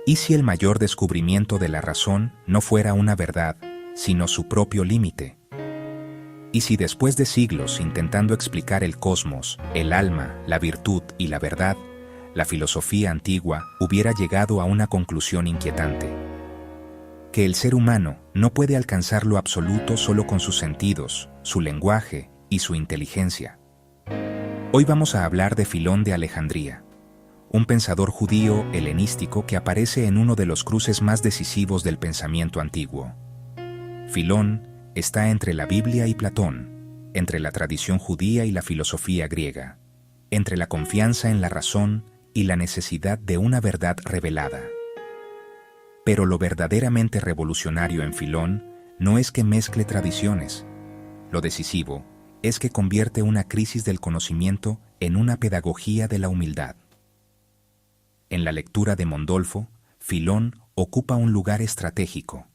¿Y si el mayor descubrimiento de la razón no fuera una verdad, sino su propio límite? ¿Y si después de siglos intentando explicar el cosmos, el alma, la virtud y la verdad, la filosofía antigua hubiera llegado a una conclusión inquietante? Que el ser humano no puede alcanzar lo absoluto solo con sus sentidos, su lenguaje y su inteligencia. Hoy vamos a hablar de Filón de Alejandría, un pensador judío helenístico que aparece en uno de los cruces más decisivos del pensamiento antiguo. Filón está entre la Biblia y Platón, entre la tradición judía y la filosofía griega, entre la confianza en la razón y la necesidad de una verdad revelada. Pero lo verdaderamente revolucionario en Filón no es que mezcle tradiciones. Lo decisivo es que convierte una crisis del conocimiento en una pedagogía de la humildad. En la lectura de Mondolfo, Filón ocupa un lugar estratégico.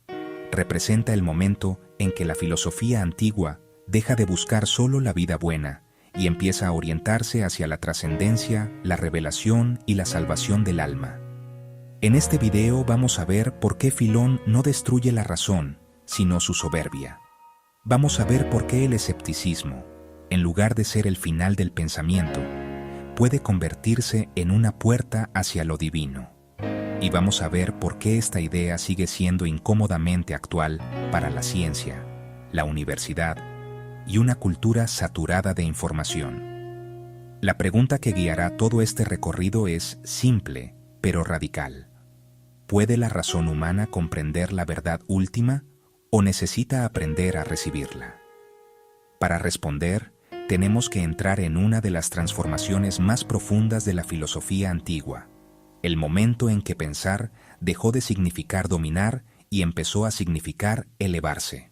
Representa el momento en que la filosofía antigua deja de buscar solo la vida buena y empieza a orientarse hacia la trascendencia, la revelación y la salvación del alma. En este video vamos a ver por qué Filón no destruye la razón, sino su soberbia. Vamos a ver por qué el escepticismo, en lugar de ser el final del pensamiento, puede convertirse en una puerta hacia lo divino. Y vamos a ver por qué esta idea sigue siendo incómodamente actual para la ciencia, la universidad y una cultura saturada de información. La pregunta que guiará todo este recorrido es simple, pero radical. ¿Puede la razón humana comprender la verdad última o necesita aprender a recibirla? Para responder, tenemos que entrar en una de las transformaciones más profundas de la filosofía antigua, el momento en que pensar dejó de significar dominar y empezó a significar elevarse.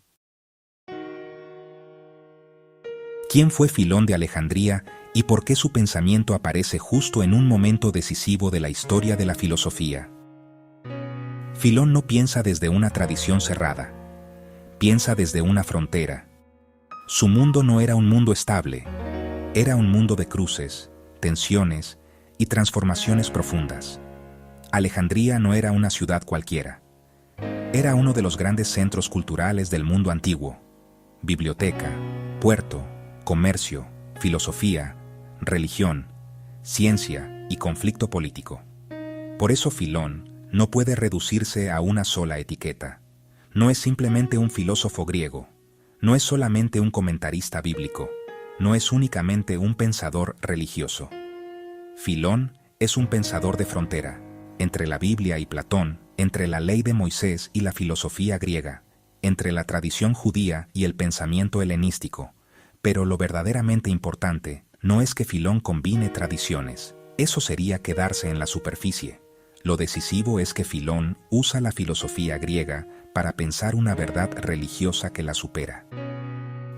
¿Quién fue Filón de Alejandría y por qué su pensamiento aparece justo en un momento decisivo de la historia de la filosofía? Filón no piensa desde una tradición cerrada, piensa desde una frontera. Su mundo no era un mundo estable, era un mundo de cruces, tensiones y transformaciones profundas. Alejandría no era una ciudad cualquiera. Era uno de los grandes centros culturales del mundo antiguo. Biblioteca, puerto, comercio, filosofía, religión, ciencia y conflicto político. Por eso Filón no puede reducirse a una sola etiqueta. No es simplemente un filósofo griego, no es solamente un comentarista bíblico, no es únicamente un pensador religioso. Filón es un pensador de frontera, entre la Biblia y Platón, entre la ley de Moisés y la filosofía griega, entre la tradición judía y el pensamiento helenístico. Pero lo verdaderamente importante no es que Filón combine tradiciones, eso sería quedarse en la superficie. Lo decisivo es que Filón usa la filosofía griega para pensar una verdad religiosa que la supera.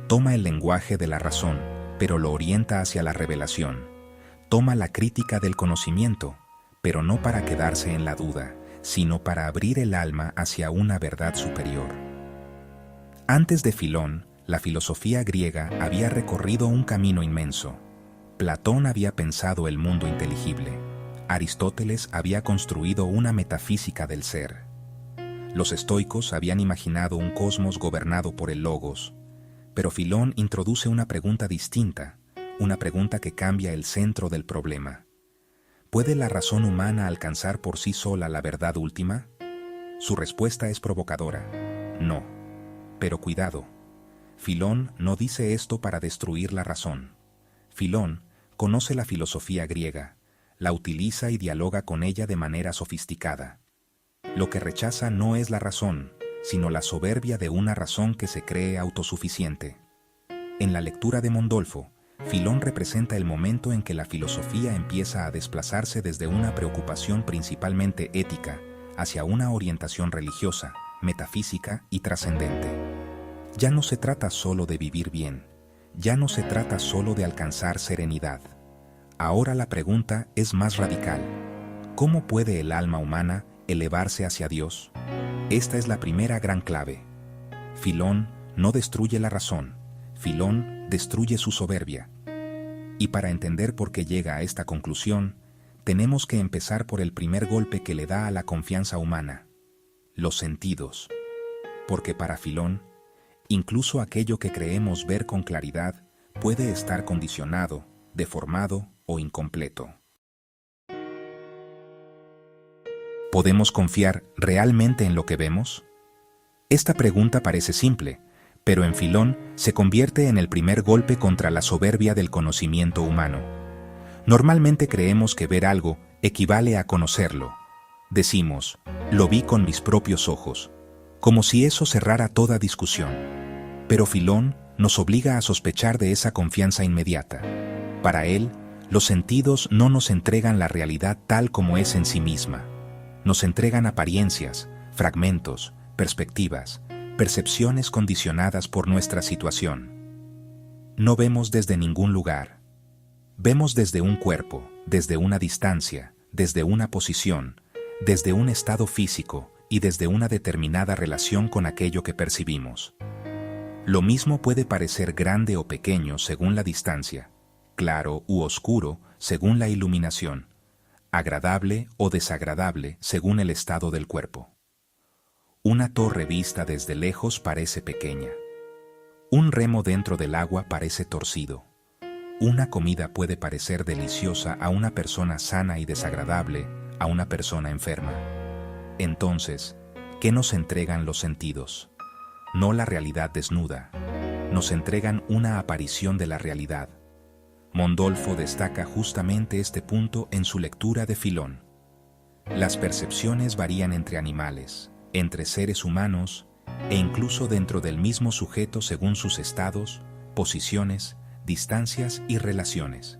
Toma el lenguaje de la razón, pero lo orienta hacia la revelación. Toma la crítica del conocimiento, pero no para quedarse en la duda, sino para abrir el alma hacia una verdad superior. Antes de Filón, la filosofía griega había recorrido un camino inmenso. Platón había pensado el mundo inteligible. Aristóteles había construido una metafísica del ser. Los estoicos habían imaginado un cosmos gobernado por el logos. Pero Filón introduce una pregunta distinta, una pregunta que cambia el centro del problema. ¿Puede la razón humana alcanzar por sí sola la verdad última? Su respuesta es provocadora. No. Pero cuidado. Filón no dice esto para destruir la razón. Filón conoce la filosofía griega, la utiliza y dialoga con ella de manera sofisticada. Lo que rechaza no es la razón, sino la soberbia de una razón que se cree autosuficiente. En la lectura de Mondolfo, Filón representa el momento en que la filosofía empieza a desplazarse desde una preocupación principalmente ética hacia una orientación religiosa, metafísica y trascendente. Ya no se trata solo de vivir bien, ya no se trata solo de alcanzar serenidad. Ahora la pregunta es más radical. ¿Cómo puede el alma humana elevarse hacia Dios? Esta es la primera gran clave. Filón no destruye la razón, Filón destruye su soberbia. Y para entender por qué llega a esta conclusión, tenemos que empezar por el primer golpe que le da a la confianza humana: los sentidos. Porque para Filón, incluso aquello que creemos ver con claridad puede estar condicionado, deformado o incompleto. ¿Podemos confiar realmente en lo que vemos? Esta pregunta parece simple, pero en Filón se convierte en el primer golpe contra la soberbia del conocimiento humano. Normalmente creemos que ver algo equivale a conocerlo. Decimos, lo vi con mis propios ojos, como si eso cerrara toda discusión. Pero Filón nos obliga a sospechar de esa confianza inmediata. Para él, los sentidos no nos entregan la realidad tal como es en sí misma. Nos entregan apariencias, fragmentos, perspectivas, percepciones condicionadas por nuestra situación. No vemos desde ningún lugar. Vemos desde un cuerpo, desde una distancia, desde una posición, desde un estado físico y desde una determinada relación con aquello que percibimos. Lo mismo puede parecer grande o pequeño según la distancia, claro u oscuro según la iluminación, agradable o desagradable según el estado del cuerpo. Una torre vista desde lejos parece pequeña. Un remo dentro del agua parece torcido. Una comida puede parecer deliciosa a una persona sana y desagradable a una persona enferma. Entonces, ¿qué nos entregan los sentidos? No la realidad desnuda. Nos entregan una aparición de la realidad. Mondolfo destaca justamente este punto en su lectura de Filón. Las percepciones varían entre animales, entre seres humanos e incluso dentro del mismo sujeto según sus estados, posiciones, distancias y relaciones.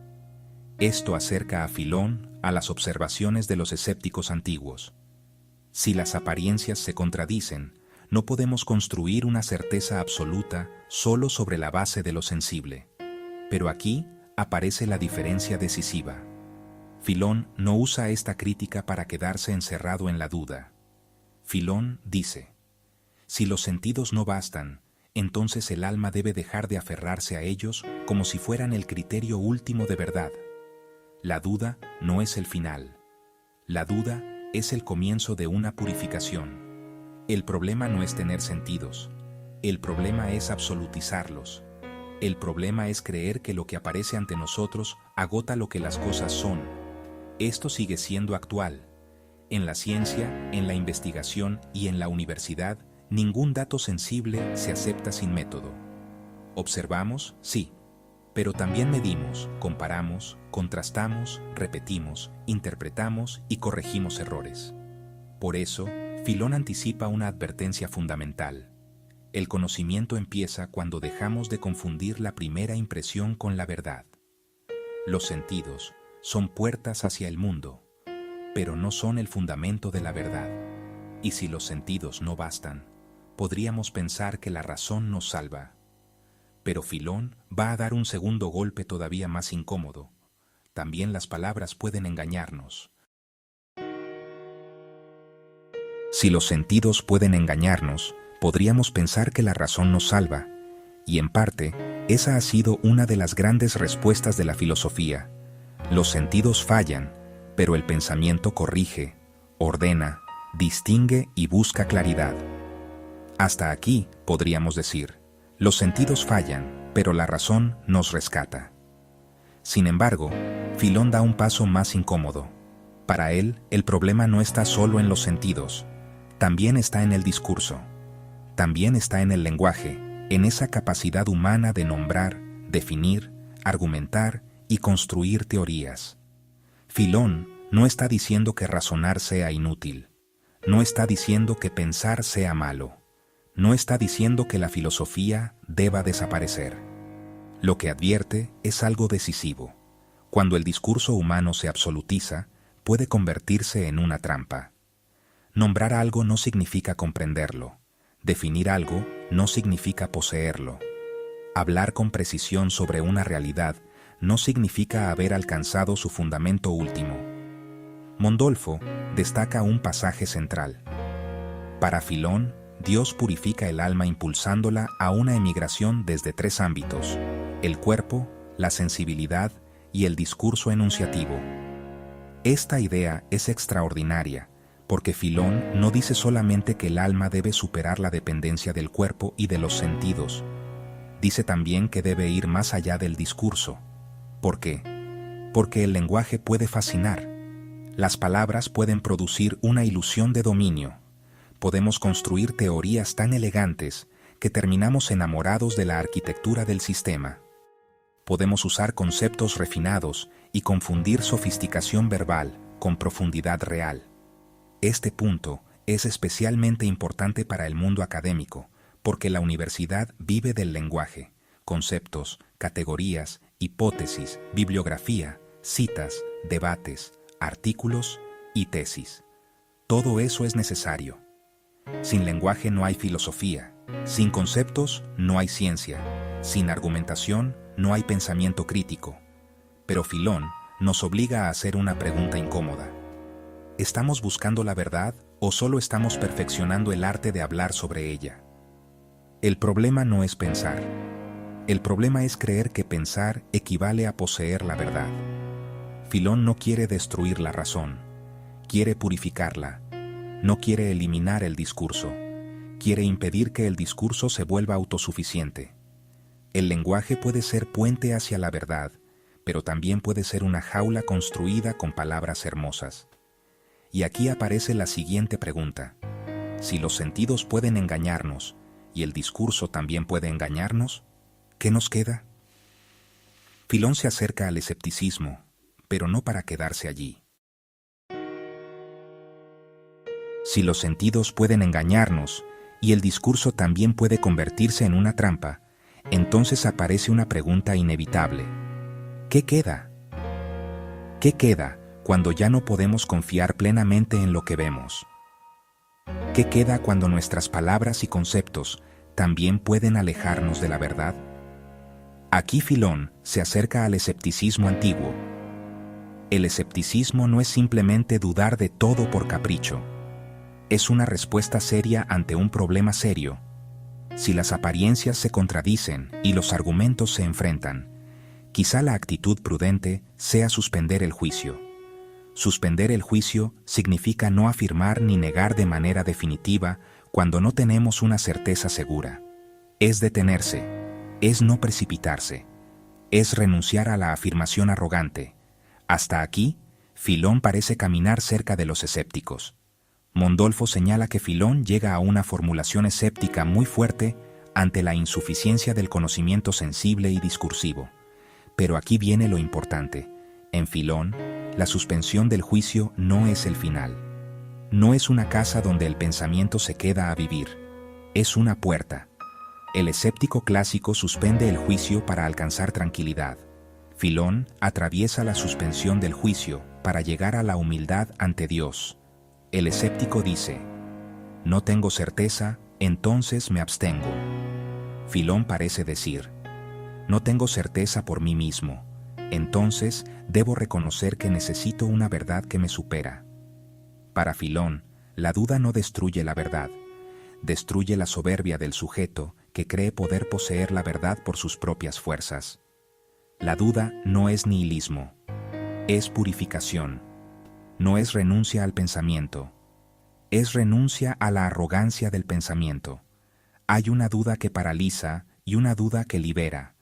Esto acerca a Filón a las observaciones de los escépticos antiguos. Si las apariencias se contradicen, no podemos construir una certeza absoluta solo sobre la base de lo sensible. Pero aquí aparece la diferencia decisiva. Filón no usa esta crítica para quedarse encerrado en la duda. Filón dice, si los sentidos no bastan, entonces el alma debe dejar de aferrarse a ellos como si fueran el criterio último de verdad. La duda no es el final. La duda es el comienzo de una purificación. El problema no es tener sentidos. El problema es absolutizarlos. El problema es creer que lo que aparece ante nosotros agota lo que las cosas son. Esto sigue siendo actual. En la ciencia, en la investigación y en la universidad, ningún dato sensible se acepta sin método. Observamos, sí, pero también medimos, comparamos, contrastamos, repetimos, interpretamos y corregimos errores. Por eso, Filón anticipa una advertencia fundamental. El conocimiento empieza cuando dejamos de confundir la primera impresión con la verdad. Los sentidos son puertas hacia el mundo, pero no son el fundamento de la verdad. Y si los sentidos no bastan, podríamos pensar que la razón nos salva. Pero Filón va a dar un segundo golpe todavía más incómodo. También las palabras pueden engañarnos. Si los sentidos pueden engañarnos, podríamos pensar que la razón nos salva, y en parte, esa ha sido una de las grandes respuestas de la filosofía. Los sentidos fallan, pero el pensamiento corrige, ordena, distingue y busca claridad. Hasta aquí, podríamos decir, los sentidos fallan, pero la razón nos rescata. Sin embargo, Filón da un paso más incómodo. Para él, el problema no está solo en los sentidos, también está en el discurso. También está en el lenguaje, en esa capacidad humana de nombrar, definir, argumentar y construir teorías. Filón no está diciendo que razonar sea inútil, no está diciendo que pensar sea malo, no está diciendo que la filosofía deba desaparecer. Lo que advierte es algo decisivo. Cuando el discurso humano se absolutiza, puede convertirse en una trampa. Nombrar algo no significa comprenderlo. Definir algo no significa poseerlo. Hablar con precisión sobre una realidad no significa haber alcanzado su fundamento último. Mondolfo destaca un pasaje central. Para Filón, Dios purifica el alma impulsándola a una emigración desde 3 ámbitos: el cuerpo, la sensibilidad y el discurso enunciativo. Esta idea es extraordinaria, porque Filón no dice solamente que el alma debe superar la dependencia del cuerpo y de los sentidos, dice también que debe ir más allá del discurso. ¿Por qué? Porque el lenguaje puede fascinar. Las palabras pueden producir una ilusión de dominio. Podemos construir teorías tan elegantes que terminamos enamorados de la arquitectura del sistema. Podemos usar conceptos refinados y confundir sofisticación verbal con profundidad real. Este punto es especialmente importante para el mundo académico, porque la universidad vive del lenguaje, conceptos, categorías, hipótesis, bibliografía, citas, debates, artículos y tesis. Todo eso es necesario. Sin lenguaje no hay filosofía, sin conceptos no hay ciencia, sin argumentación no hay pensamiento crítico. Pero Filón nos obliga a hacer una pregunta incómoda. ¿Estamos buscando la verdad o solo estamos perfeccionando el arte de hablar sobre ella? El problema no es pensar. El problema es creer que pensar equivale a poseer la verdad. Filón no quiere destruir la razón, quiere purificarla. No quiere eliminar el discurso, quiere impedir que el discurso se vuelva autosuficiente. El lenguaje puede ser puente hacia la verdad, pero también puede ser una jaula construida con palabras hermosas. Y aquí aparece la siguiente pregunta. Si los sentidos pueden engañarnos y el discurso también puede engañarnos, ¿qué nos queda? Filón se acerca al escepticismo, pero no para quedarse allí. Si los sentidos pueden engañarnos y el discurso también puede convertirse en una trampa, entonces aparece una pregunta inevitable. ¿Qué queda? ¿Qué queda cuando ya no podemos confiar plenamente en lo que vemos? ¿Qué queda cuando nuestras palabras y conceptos también pueden alejarnos de la verdad? Aquí Filón se acerca al escepticismo antiguo. El escepticismo no es simplemente dudar de todo por capricho. Es una respuesta seria ante un problema serio. Si las apariencias se contradicen y los argumentos se enfrentan, quizá la actitud prudente sea suspender el juicio. Suspender el juicio significa no afirmar ni negar de manera definitiva cuando no tenemos una certeza segura. Es detenerse, es no precipitarse, es renunciar a la afirmación arrogante. Hasta aquí, Filón parece caminar cerca de los escépticos. Mondolfo señala que Filón llega a una formulación escéptica muy fuerte ante la insuficiencia del conocimiento sensible y discursivo. Pero aquí viene lo importante. En Filón, la suspensión del juicio no es el final. No es una casa donde el pensamiento se queda a vivir. Es una puerta. El escéptico clásico suspende el juicio para alcanzar tranquilidad. Filón atraviesa la suspensión del juicio para llegar a la humildad ante Dios. El escéptico dice, no tengo certeza, entonces me abstengo. Filón parece decir, no tengo certeza por mí mismo, entonces debo reconocer que necesito una verdad que me supera. Para Filón, la duda no destruye la verdad, destruye la soberbia del sujeto que cree poder poseer la verdad por sus propias fuerzas. La duda no es nihilismo, es purificación. No es renuncia al pensamiento, es renuncia a la arrogancia del pensamiento. Hay una duda que paraliza y una duda que libera.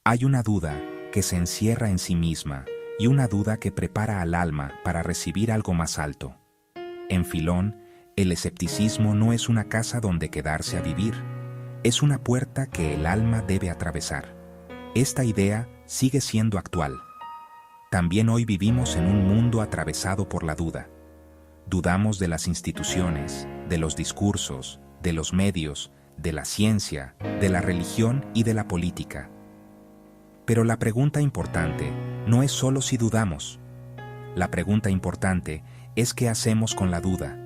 Hay una duda que se encierra en sí misma y una duda que prepara al alma para recibir algo más alto. En Filón, el escepticismo no es una casa donde quedarse a vivir, es una puerta que el alma debe atravesar. Esta idea sigue siendo actual. También hoy vivimos en un mundo atravesado por la duda. Dudamos de las instituciones, de los discursos, de los medios, de la ciencia, de la religión y de la política. Pero la pregunta importante no es solo si dudamos. La pregunta importante es qué hacemos con la duda.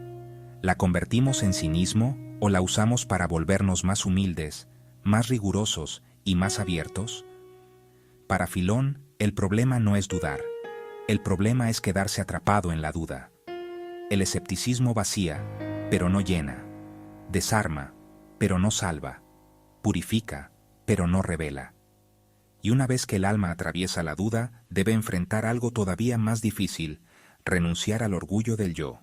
¿La convertimos en cinismo o la usamos para volvernos más humildes, más rigurosos y más abiertos? Para Filón, el problema no es dudar. El problema es quedarse atrapado en la duda. El escepticismo vacía, pero no llena. Desarma, pero no salva. Purifica, pero no revela. Y una vez que el alma atraviesa la duda, debe enfrentar algo todavía más difícil, renunciar al orgullo del yo.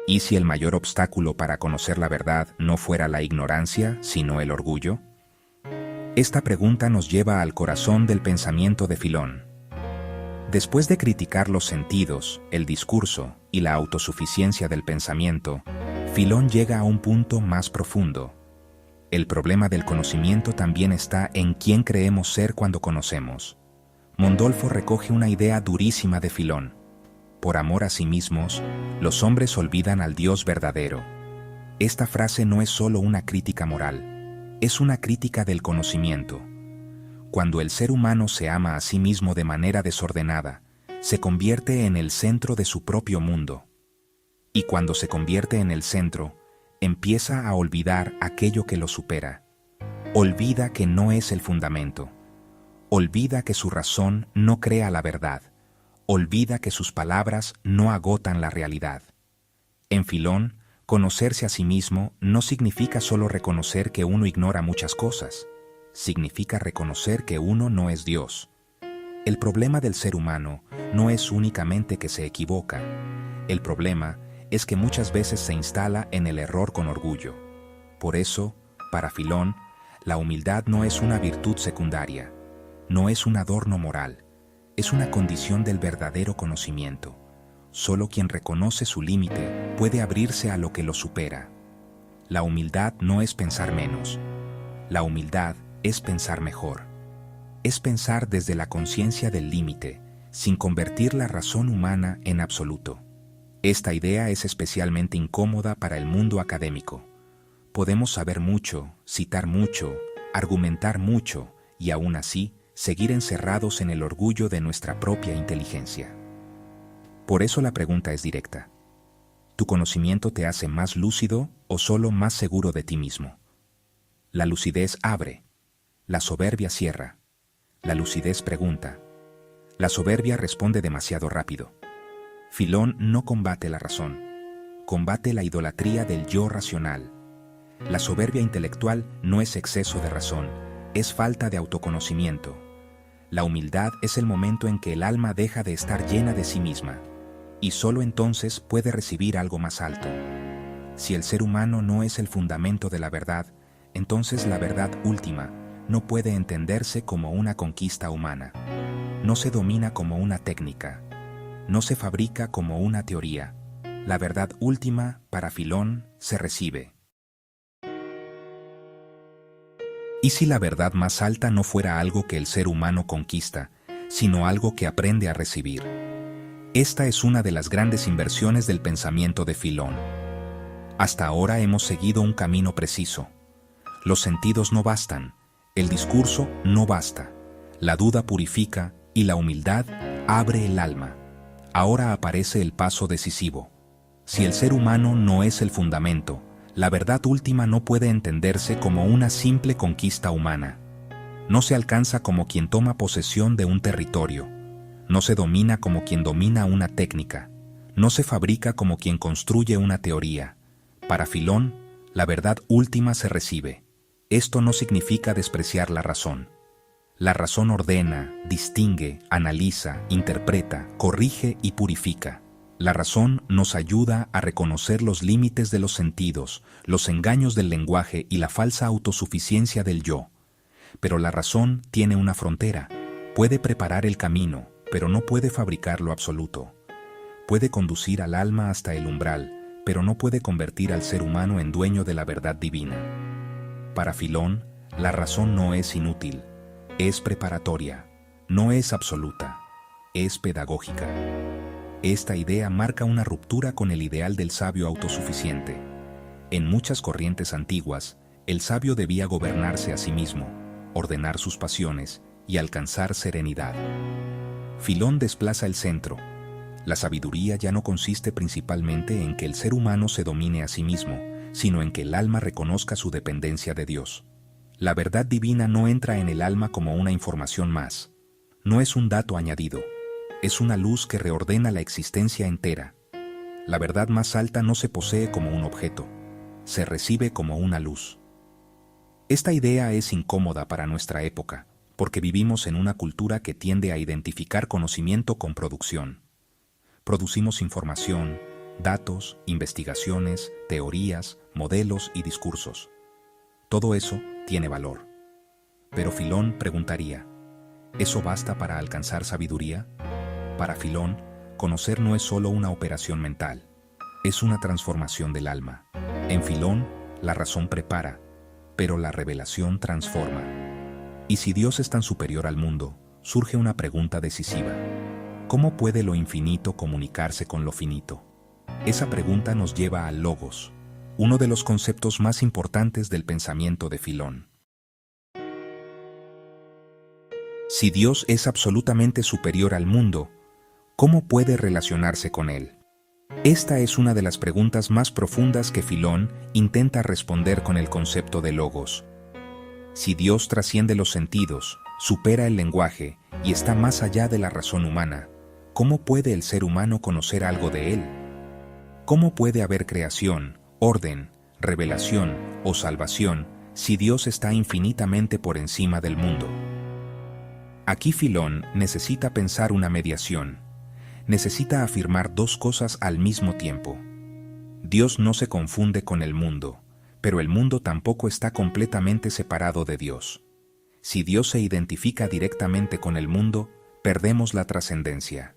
¿Y si el mayor obstáculo para conocer la verdad no fuera la ignorancia, sino el orgullo? Esta pregunta nos lleva al corazón del pensamiento de Filón. Después de criticar los sentidos, el discurso y la autosuficiencia del pensamiento, Filón llega a un punto más profundo. El problema del conocimiento también está en quién creemos ser cuando conocemos. Mondolfo recoge una idea durísima de Filón. Por amor a sí mismos, los hombres olvidan al Dios verdadero. Esta frase no es solo una crítica moral, es una crítica del conocimiento. Cuando el ser humano se ama a sí mismo de manera desordenada, se convierte en el centro de su propio mundo. Y cuando se convierte en el centro, empieza a olvidar aquello que lo supera. Olvida que no es el fundamento. Olvida que su razón no crea la verdad. Olvida que sus palabras no agotan la realidad. En Filón, conocerse a sí mismo no significa solo reconocer que uno ignora muchas cosas. Significa reconocer que uno no es Dios. El problema del ser humano no es únicamente que se equivoca. El problema es que muchas veces se instala en el error con orgullo. Por eso, para Filón, la humildad no es una virtud secundaria, no es un adorno moral, es una condición del verdadero conocimiento. Solo quien reconoce su límite puede abrirse a lo que lo supera. La humildad no es pensar menos. La humildad es pensar mejor. Es pensar desde la conciencia del límite, sin convertir la razón humana en absoluto. Esta idea es especialmente incómoda para el mundo académico. Podemos saber mucho, citar mucho, argumentar mucho y aún así seguir encerrados en el orgullo de nuestra propia inteligencia. Por eso la pregunta es directa. ¿Tu conocimiento te hace más lúcido o solo más seguro de ti mismo? La lucidez abre, la soberbia cierra. La lucidez pregunta. La soberbia responde demasiado rápido. Filón no combate la razón, combate la idolatría del yo racional. La soberbia intelectual no es exceso de razón, es falta de autoconocimiento. La humildad es el momento en que el alma deja de estar llena de sí misma, y solo entonces puede recibir algo más alto. Si el ser humano no es el fundamento de la verdad, entonces la verdad última no puede entenderse como una conquista humana. No se domina como una técnica. No se fabrica como una teoría. La verdad última, para Filón, se recibe. ¿Y si la verdad más alta no fuera algo que el ser humano conquista, sino algo que aprende a recibir? Esta es una de las grandes inversiones del pensamiento de Filón. Hasta ahora hemos seguido un camino preciso. Los sentidos no bastan, el discurso no basta, la duda purifica y la humildad abre el alma. Ahora aparece el paso decisivo. Si el ser humano no es el fundamento, la verdad última no puede entenderse como una simple conquista humana. No se alcanza como quien toma posesión de un territorio. No se domina como quien domina una técnica. No se fabrica como quien construye una teoría. Para Filón, la verdad última se recibe. Esto no significa despreciar la razón. La razón ordena, distingue, analiza, interpreta, corrige y purifica. La razón nos ayuda a reconocer los límites de los sentidos, los engaños del lenguaje y la falsa autosuficiencia del yo. Pero la razón tiene una frontera. Puede preparar el camino, pero no puede fabricar lo absoluto. Puede conducir al alma hasta el umbral, pero no puede convertir al ser humano en dueño de la verdad divina. Para Filón, la razón no es inútil, es preparatoria, no es absoluta, es pedagógica. Esta idea marca una ruptura con el ideal del sabio autosuficiente. En muchas corrientes antiguas, el sabio debía gobernarse a sí mismo, ordenar sus pasiones y alcanzar serenidad. Filón desplaza el centro. La sabiduría ya no consiste principalmente en que el ser humano se domine a sí mismo, sino en que el alma reconozca su dependencia de Dios. La verdad divina no entra en el alma como una información más. No es un dato añadido. Es una luz que reordena la existencia entera. La verdad más alta no se posee como un objeto, se recibe como una luz. Esta idea es incómoda para nuestra época, porque vivimos en una cultura que tiende a identificar conocimiento con producción. Producimos información, datos, investigaciones, teorías, modelos y discursos. Todo eso tiene valor. Pero Filón preguntaría, ¿eso basta para alcanzar sabiduría? Para Filón, conocer no es solo una operación mental, es una transformación del alma. En Filón, la razón prepara, pero la revelación transforma. Y si Dios es tan superior al mundo, surge una pregunta decisiva. ¿Cómo puede lo infinito comunicarse con lo finito? Esa pregunta nos lleva al logos, uno de los conceptos más importantes del pensamiento de Filón. Si Dios es absolutamente superior al mundo, ¿cómo puede relacionarse con él? Esta es una de las preguntas más profundas que Filón intenta responder con el concepto de logos. Si Dios trasciende los sentidos, supera el lenguaje y está más allá de la razón humana, ¿cómo puede el ser humano conocer algo de él? ¿Cómo puede haber creación, orden, revelación o salvación si Dios está infinitamente por encima del mundo? Aquí Filón necesita pensar una mediación. Necesita afirmar dos cosas al mismo tiempo. Dios no se confunde con el mundo, pero el mundo tampoco está completamente separado de Dios. Si Dios se identifica directamente con el mundo, perdemos la trascendencia.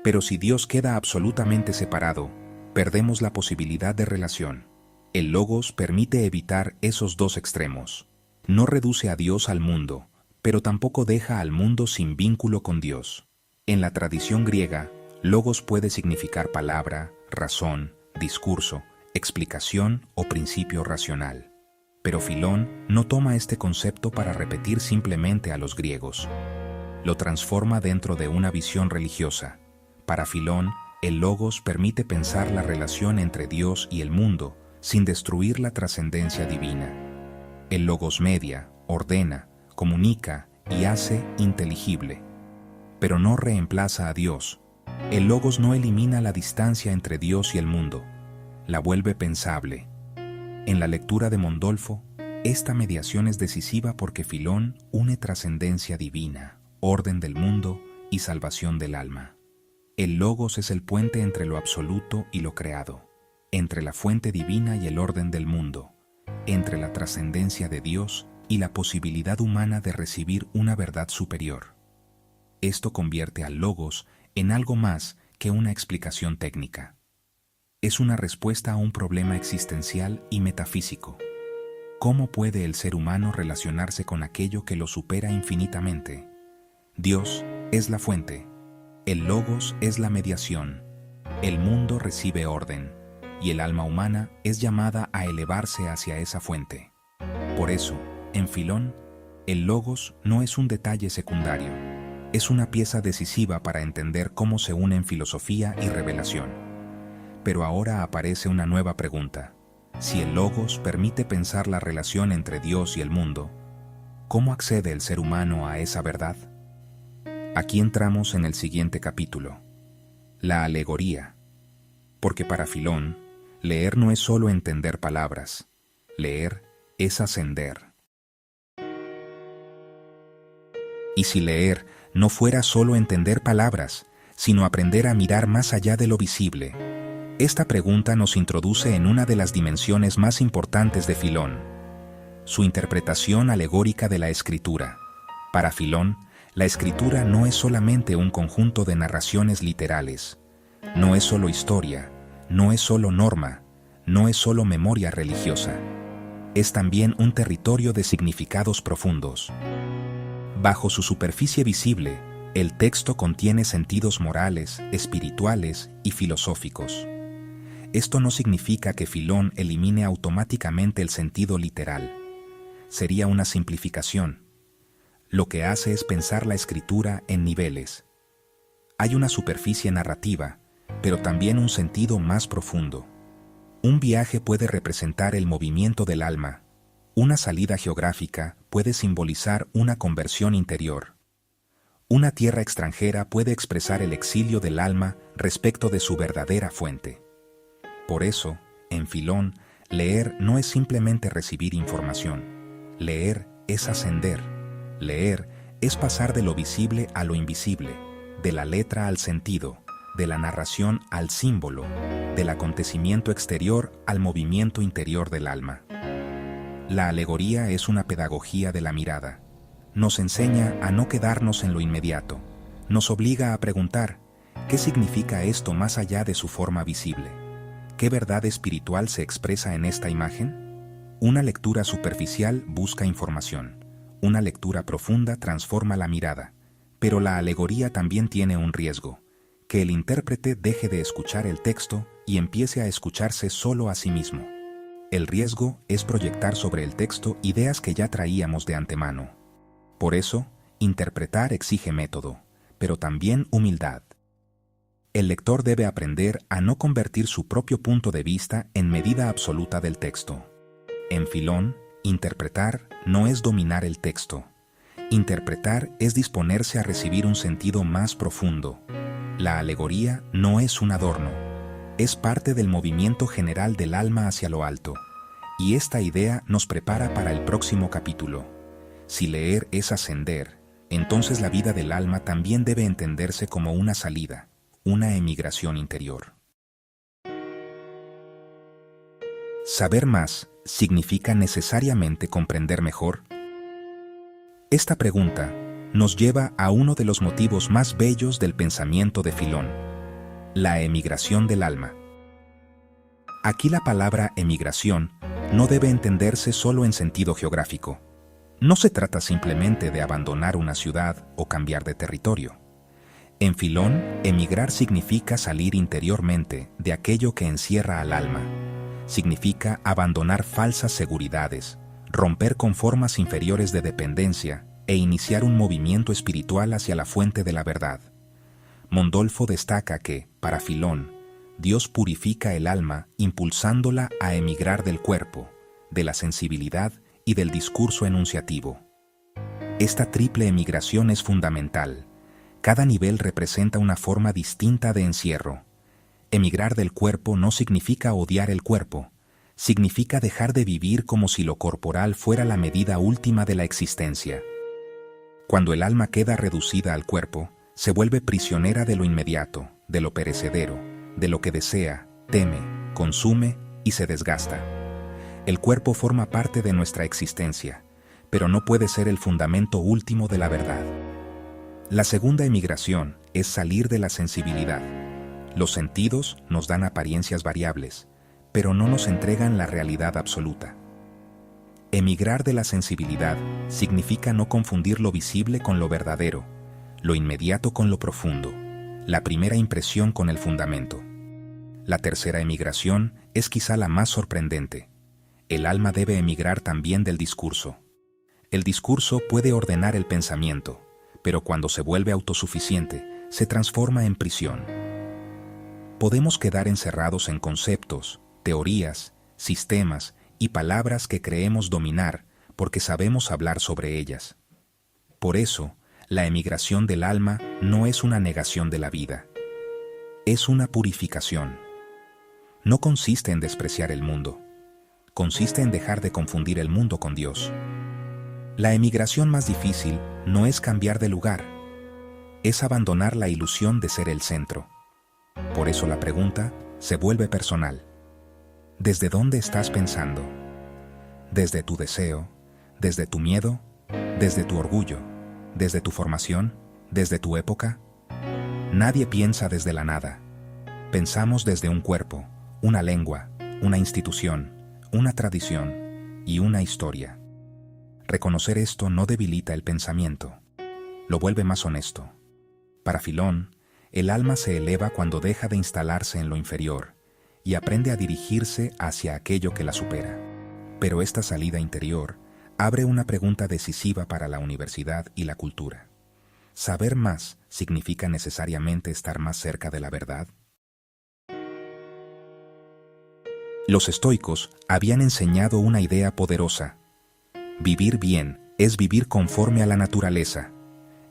Pero si Dios queda absolutamente separado, perdemos la posibilidad de relación. El Logos permite evitar esos dos extremos. No reduce a Dios al mundo, pero tampoco deja al mundo sin vínculo con Dios. En la tradición griega, Logos puede significar palabra, razón, discurso, explicación o principio racional. Pero Filón no toma este concepto para repetir simplemente a los griegos. Lo transforma dentro de una visión religiosa. Para Filón, el Logos permite pensar la relación entre Dios y el mundo sin destruir la trascendencia divina. El Logos media, ordena, comunica y hace inteligible. Pero no reemplaza a Dios. El Logos no elimina la distancia entre Dios y el mundo, la vuelve pensable. En la lectura de Mondolfo, esta mediación es decisiva porque Filón une trascendencia divina, orden del mundo y salvación del alma. El Logos es el puente entre lo absoluto y lo creado, entre la fuente divina y el orden del mundo, entre la trascendencia de Dios y la posibilidad humana de recibir una verdad superior. Esto convierte al Logos en algo más que una explicación técnica. Es una respuesta a un problema existencial y metafísico. ¿Cómo puede el ser humano relacionarse con aquello que lo supera infinitamente? Dios es la fuente, el Logos es la mediación, el mundo recibe orden, y el alma humana es llamada a elevarse hacia esa fuente. Por eso, en Filón, el Logos no es un detalle secundario, es una pieza decisiva para entender cómo se unen filosofía y revelación. Pero ahora aparece una nueva pregunta. Si el Logos permite pensar la relación entre Dios y el mundo, ¿cómo accede el ser humano a esa verdad? Aquí entramos en el siguiente capítulo, la alegoría. Porque para Filón, leer no es solo entender palabras, leer es ascender. Y si leer no fuera solo entender palabras, sino aprender a mirar más allá de lo visible, esta pregunta nos introduce en una de las dimensiones más importantes de Filón, su interpretación alegórica de la escritura. Para Filón, la escritura no es solamente un conjunto de narraciones literales, no es solo historia, no es solo norma, no es solo memoria religiosa. Es también un territorio de significados profundos. Bajo su superficie visible, el texto contiene sentidos morales, espirituales y filosóficos. Esto no significa que Filón elimine automáticamente el sentido literal. Sería una simplificación. Lo que hace es pensar la escritura en niveles. Hay una superficie narrativa, pero también un sentido más profundo. Un viaje puede representar el movimiento del alma. Una salida geográfica puede simbolizar una conversión interior. Una tierra extranjera puede expresar el exilio del alma respecto de su verdadera fuente. Por eso, en Filón, leer no es simplemente recibir información. Leer es ascender. Leer es pasar de lo visible a lo invisible, de la letra al sentido, de la narración al símbolo, del acontecimiento exterior al movimiento interior del alma. La alegoría es una pedagogía de la mirada. Nos enseña a no quedarnos en lo inmediato. Nos obliga a preguntar, ¿qué significa esto más allá de su forma visible? ¿Qué verdad espiritual se expresa en esta imagen? Una lectura superficial busca información. Una lectura profunda transforma la mirada. Pero la alegoría también tiene un riesgo: que el intérprete deje de escuchar el texto y empiece a escucharse solo a sí mismo. El riesgo es proyectar sobre el texto ideas que ya traíamos de antemano. Por eso, interpretar exige método, pero también humildad. El lector debe aprender a no convertir su propio punto de vista en medida absoluta del texto. En Filón, interpretar no es dominar el texto. Interpretar es disponerse a recibir un sentido más profundo. La alegoría no es un adorno, es parte del movimiento general del alma hacia lo alto. Y esta idea nos prepara para el próximo capítulo. Si leer es ascender, entonces la vida del alma también debe entenderse como una salida, una emigración interior. ¿Saber más significa necesariamente comprender mejor? Esta pregunta nos lleva a uno de los motivos más bellos del pensamiento de Filón: la emigración del alma. Aquí la palabra emigración no debe entenderse solo en sentido geográfico. No se trata simplemente de abandonar una ciudad o cambiar de territorio. En Filón, emigrar significa salir interiormente de aquello que encierra al alma. Significa abandonar falsas seguridades, romper con formas inferiores de dependencia e iniciar un movimiento espiritual hacia la fuente de la verdad. Mondolfo destaca que, para Filón, Dios purifica el alma impulsándola a emigrar del cuerpo, de la sensibilidad y del discurso enunciativo. Esta triple emigración es fundamental. Cada nivel representa una forma distinta de encierro. Emigrar del cuerpo no significa odiar el cuerpo, significa dejar de vivir como si lo corporal fuera la medida última de la existencia. Cuando el alma queda reducida al cuerpo, se vuelve prisionera de lo inmediato, de lo perecedero, de lo que desea, teme, consume y se desgasta. El cuerpo forma parte de nuestra existencia, pero no puede ser el fundamento último de la verdad. La segunda emigración es salir de la sensibilidad. Los sentidos nos dan apariencias variables, pero no nos entregan la realidad absoluta. Emigrar de la sensibilidad significa no confundir lo visible con lo verdadero, lo inmediato con lo profundo, la primera impresión con el fundamento. La tercera emigración es quizá la más sorprendente. El alma debe emigrar también del discurso. El discurso puede ordenar el pensamiento, pero cuando se vuelve autosuficiente, se transforma en prisión. Podemos quedar encerrados en conceptos, teorías, sistemas y palabras que creemos dominar porque sabemos hablar sobre ellas. Por eso, la emigración del alma no es una negación de la vida. Es una purificación. No consiste en despreciar el mundo. Consiste en dejar de confundir el mundo con Dios. La emigración más difícil no es cambiar de lugar. Es abandonar la ilusión de ser el centro. Por eso la pregunta se vuelve personal. ¿Desde dónde estás pensando? ¿Desde tu deseo? ¿Desde tu miedo? ¿Desde tu orgullo? ¿Desde tu formación? ¿Desde tu época? Nadie piensa desde la nada. Pensamos desde un cuerpo, una lengua, una institución, una tradición y una historia. Reconocer esto no debilita el pensamiento, lo vuelve más honesto. Para Filón, el alma se eleva cuando deja de instalarse en lo inferior y aprende a dirigirse hacia aquello que la supera. Pero esta salida interior abre una pregunta decisiva para la universidad y la cultura. ¿Saber más significa necesariamente estar más cerca de la verdad? Los estoicos habían enseñado una idea poderosa. Vivir bien es vivir conforme a la naturaleza.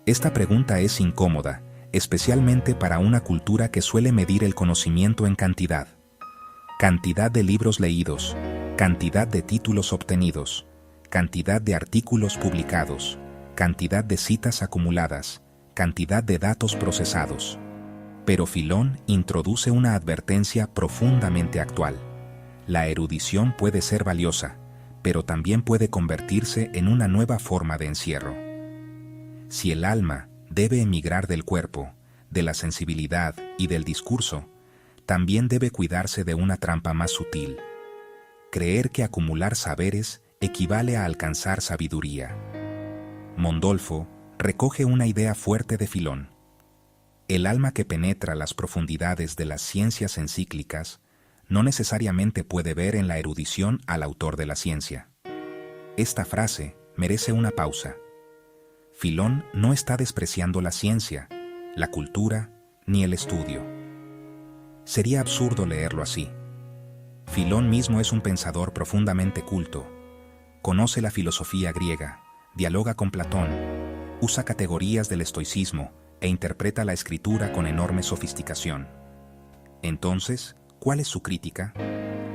Esta pregunta es incómoda, especialmente para una cultura que suele medir el conocimiento en cantidad. Cantidad de libros leídos, cantidad de títulos obtenidos, cantidad de artículos publicados, cantidad de citas acumuladas, cantidad de datos procesados. Pero Filón introduce una advertencia profundamente actual. La erudición puede ser valiosa, pero también puede convertirse en una nueva forma de encierro. Si el alma debe emigrar del cuerpo, de la sensibilidad y del discurso, también debe cuidarse de una trampa más sutil. Creer que acumular saberes equivale a alcanzar sabiduría. Mondolfo recoge una idea fuerte de Filón. El alma que penetra las profundidades de las ciencias encíclicas no necesariamente puede ver en la erudición al autor de la ciencia. Esta frase merece una pausa. Filón no está despreciando la ciencia, la cultura ni el estudio. Sería absurdo leerlo así. Filón mismo es un pensador profundamente culto. Conoce la filosofía griega, dialoga con Platón, usa categorías del estoicismo e interpreta la escritura con enorme sofisticación. Entonces, ¿cuál es su crítica?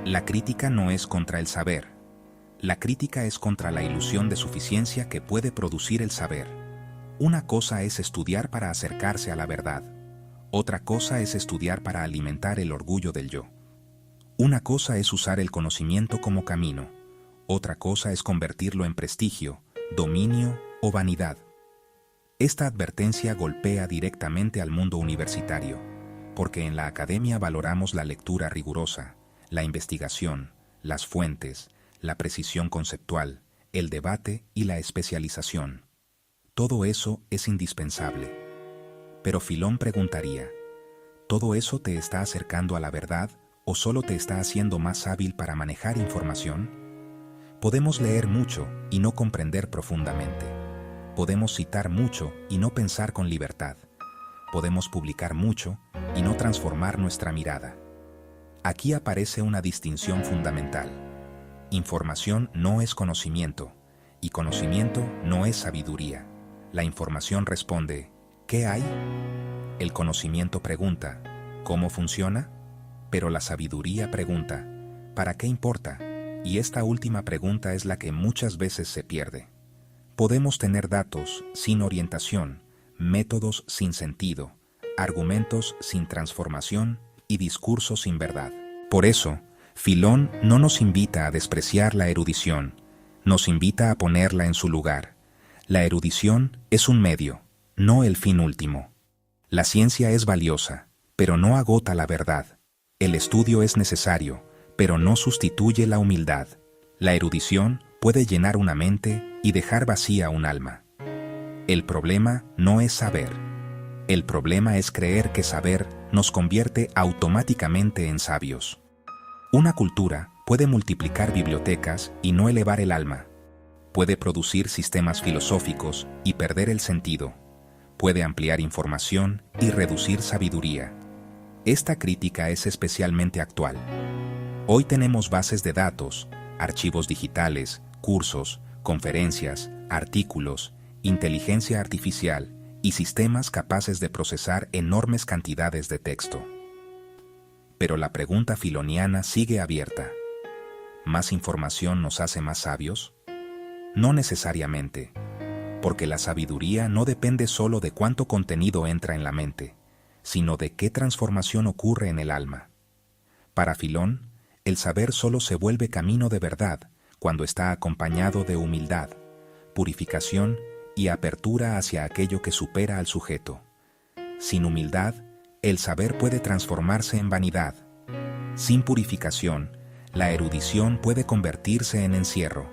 La crítica no es contra el saber. La crítica es contra la ilusión de suficiencia que puede producir el saber. Una cosa es estudiar para acercarse a la verdad. Otra cosa es estudiar para alimentar el orgullo del yo. Una cosa es usar el conocimiento como camino. Otra cosa es convertirlo en prestigio, dominio o vanidad. Esta advertencia golpea directamente al mundo universitario, porque en la academia valoramos la lectura rigurosa, la investigación, las fuentes, la precisión conceptual, el debate y la especialización. Todo eso es indispensable. Pero Filón preguntaría, ¿todo eso te está acercando a la verdad o solo te está haciendo más hábil para manejar información? Podemos leer mucho y no comprender profundamente. Podemos citar mucho y no pensar con libertad. Podemos publicar mucho y no transformar nuestra mirada. Aquí aparece una distinción fundamental. Información no es conocimiento, y conocimiento no es sabiduría. La información responde, ¿qué hay? El conocimiento pregunta, ¿cómo funciona? Pero la sabiduría pregunta, ¿para qué importa? Y esta última pregunta es la que muchas veces se pierde. Podemos tener datos sin orientación, métodos sin sentido, argumentos sin transformación y discursos sin verdad. Por eso, Filón no nos invita a despreciar la erudición, nos invita a ponerla en su lugar. La erudición es un medio, no el fin último. La ciencia es valiosa, pero no agota la verdad. El estudio es necesario, pero no sustituye la humildad. La erudición puede llenar una mente y dejar vacía un alma. El problema no es saber. El problema es creer que saber nos convierte automáticamente en sabios. Una cultura puede multiplicar bibliotecas y no elevar el alma. Puede producir sistemas filosóficos y perder el sentido. Puede ampliar información y reducir sabiduría. Esta crítica es especialmente actual. Hoy tenemos bases de datos, archivos digitales, cursos, conferencias, artículos, inteligencia artificial y sistemas capaces de procesar enormes cantidades de texto. Pero la pregunta filoniana sigue abierta. ¿Más información nos hace más sabios? No necesariamente, porque la sabiduría no depende solo de cuánto contenido entra en la mente, sino de qué transformación ocurre en el alma. Para Filón, el saber solo se vuelve camino de verdad cuando está acompañado de humildad, purificación y apertura hacia aquello que supera al sujeto. Sin humildad, el saber puede transformarse en vanidad. Sin purificación, la erudición puede convertirse en encierro.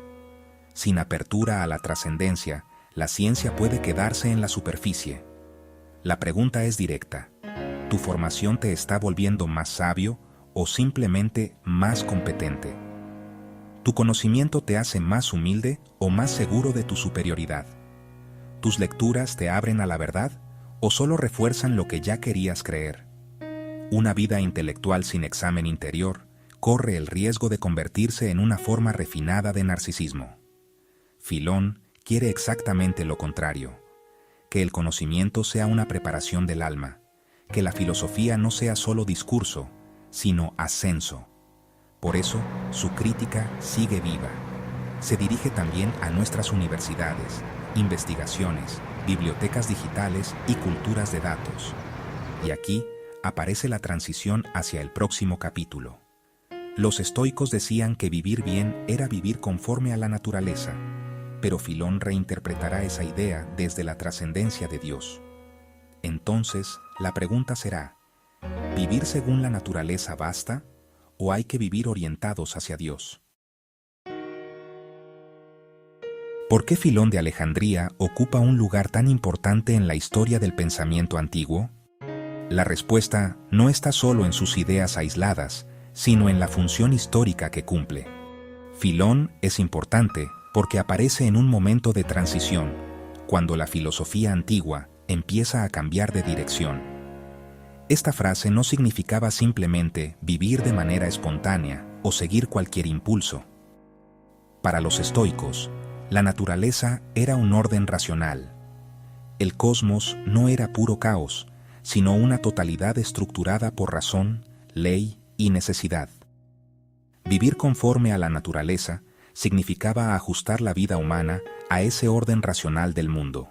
Sin apertura a la trascendencia, la ciencia puede quedarse en la superficie. La pregunta es directa. ¿Tu formación te está volviendo más sabio o simplemente más competente? ¿Tu conocimiento te hace más humilde o más seguro de tu superioridad? ¿Tus lecturas te abren a la verdad o solo refuerzan lo que ya querías creer? Una vida intelectual sin examen interior corre el riesgo de convertirse en una forma refinada de narcisismo. Filón quiere exactamente lo contrario, que el conocimiento sea una preparación del alma, que la filosofía no sea solo discurso, sino ascenso. Por eso, su crítica sigue viva. Se dirige también a nuestras universidades, investigaciones, bibliotecas digitales y culturas de datos. Y aquí aparece la transición hacia el próximo capítulo. Los estoicos decían que vivir bien era vivir conforme a la naturaleza, pero Filón reinterpretará esa idea desde la trascendencia de Dios. Entonces, la pregunta será, ¿vivir según la naturaleza basta o hay que vivir orientados hacia Dios? ¿Por qué Filón de Alejandría ocupa un lugar tan importante en la historia del pensamiento antiguo? La respuesta no está solo en sus ideas aisladas, sino en la función histórica que cumple. Filón es importante porque aparece en un momento de transición, cuando la filosofía antigua empieza a cambiar de dirección. Esta frase no significaba simplemente vivir de manera espontánea o seguir cualquier impulso. Para los estoicos, la naturaleza era un orden racional. El cosmos no era puro caos, sino una totalidad estructurada por razón, ley y necesidad. Vivir conforme a la naturaleza significaba ajustar la vida humana a ese orden racional del mundo.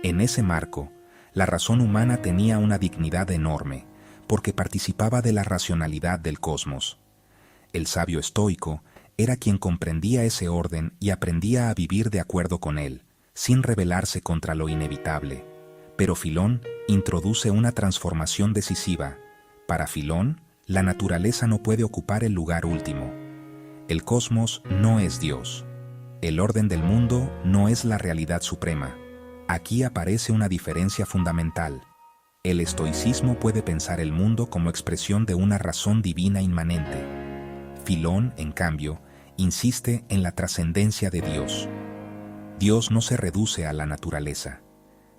En ese marco, la razón humana tenía una dignidad enorme, porque participaba de la racionalidad del cosmos. El sabio estoico era quien comprendía ese orden y aprendía a vivir de acuerdo con él, sin rebelarse contra lo inevitable. Pero Filón introduce una transformación decisiva. Para Filón, la naturaleza no puede ocupar el lugar último. El cosmos no es Dios. El orden del mundo no es la realidad suprema. Aquí aparece una diferencia fundamental. El estoicismo puede pensar el mundo como expresión de una razón divina inmanente. Filón, en cambio, insiste en la trascendencia de Dios. Dios no se reduce a la naturaleza.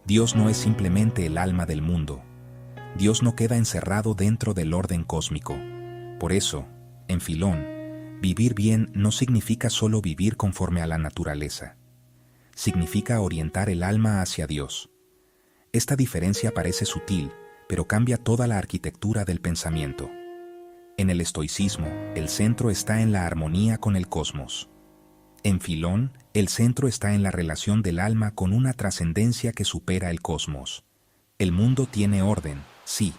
Dios no es simplemente el alma del mundo. Dios no queda encerrado dentro del orden cósmico. Por eso, en Filón, vivir bien no significa solo vivir conforme a la naturaleza. Significa orientar el alma hacia Dios. Esta diferencia parece sutil, pero cambia toda la arquitectura del pensamiento. En el estoicismo, el centro está en la armonía con el cosmos. En Filón, el centro está en la relación del alma con una trascendencia que supera el cosmos. El mundo tiene orden, sí,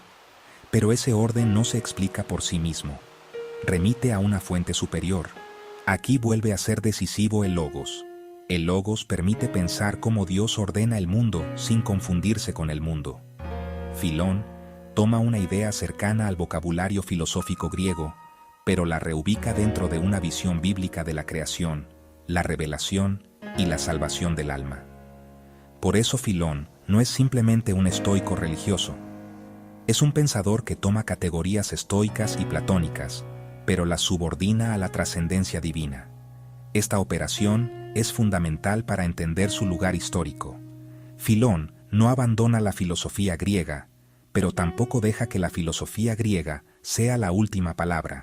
pero ese orden no se explica por sí mismo. Remite a una fuente superior. Aquí vuelve a ser decisivo el logos. El logos permite pensar cómo Dios ordena el mundo sin confundirse con el mundo. Filón toma una idea cercana al vocabulario filosófico griego, pero la reubica dentro de una visión bíblica de la creación, la revelación y la salvación del alma. Por eso Filón no es simplemente un estoico religioso. Es un pensador que toma categorías estoicas y platónicas, pero las subordina a la trascendencia divina. Esta operación es fundamental para entender su lugar histórico. Filón no abandona la filosofía griega, pero tampoco deja que la filosofía griega sea la última palabra.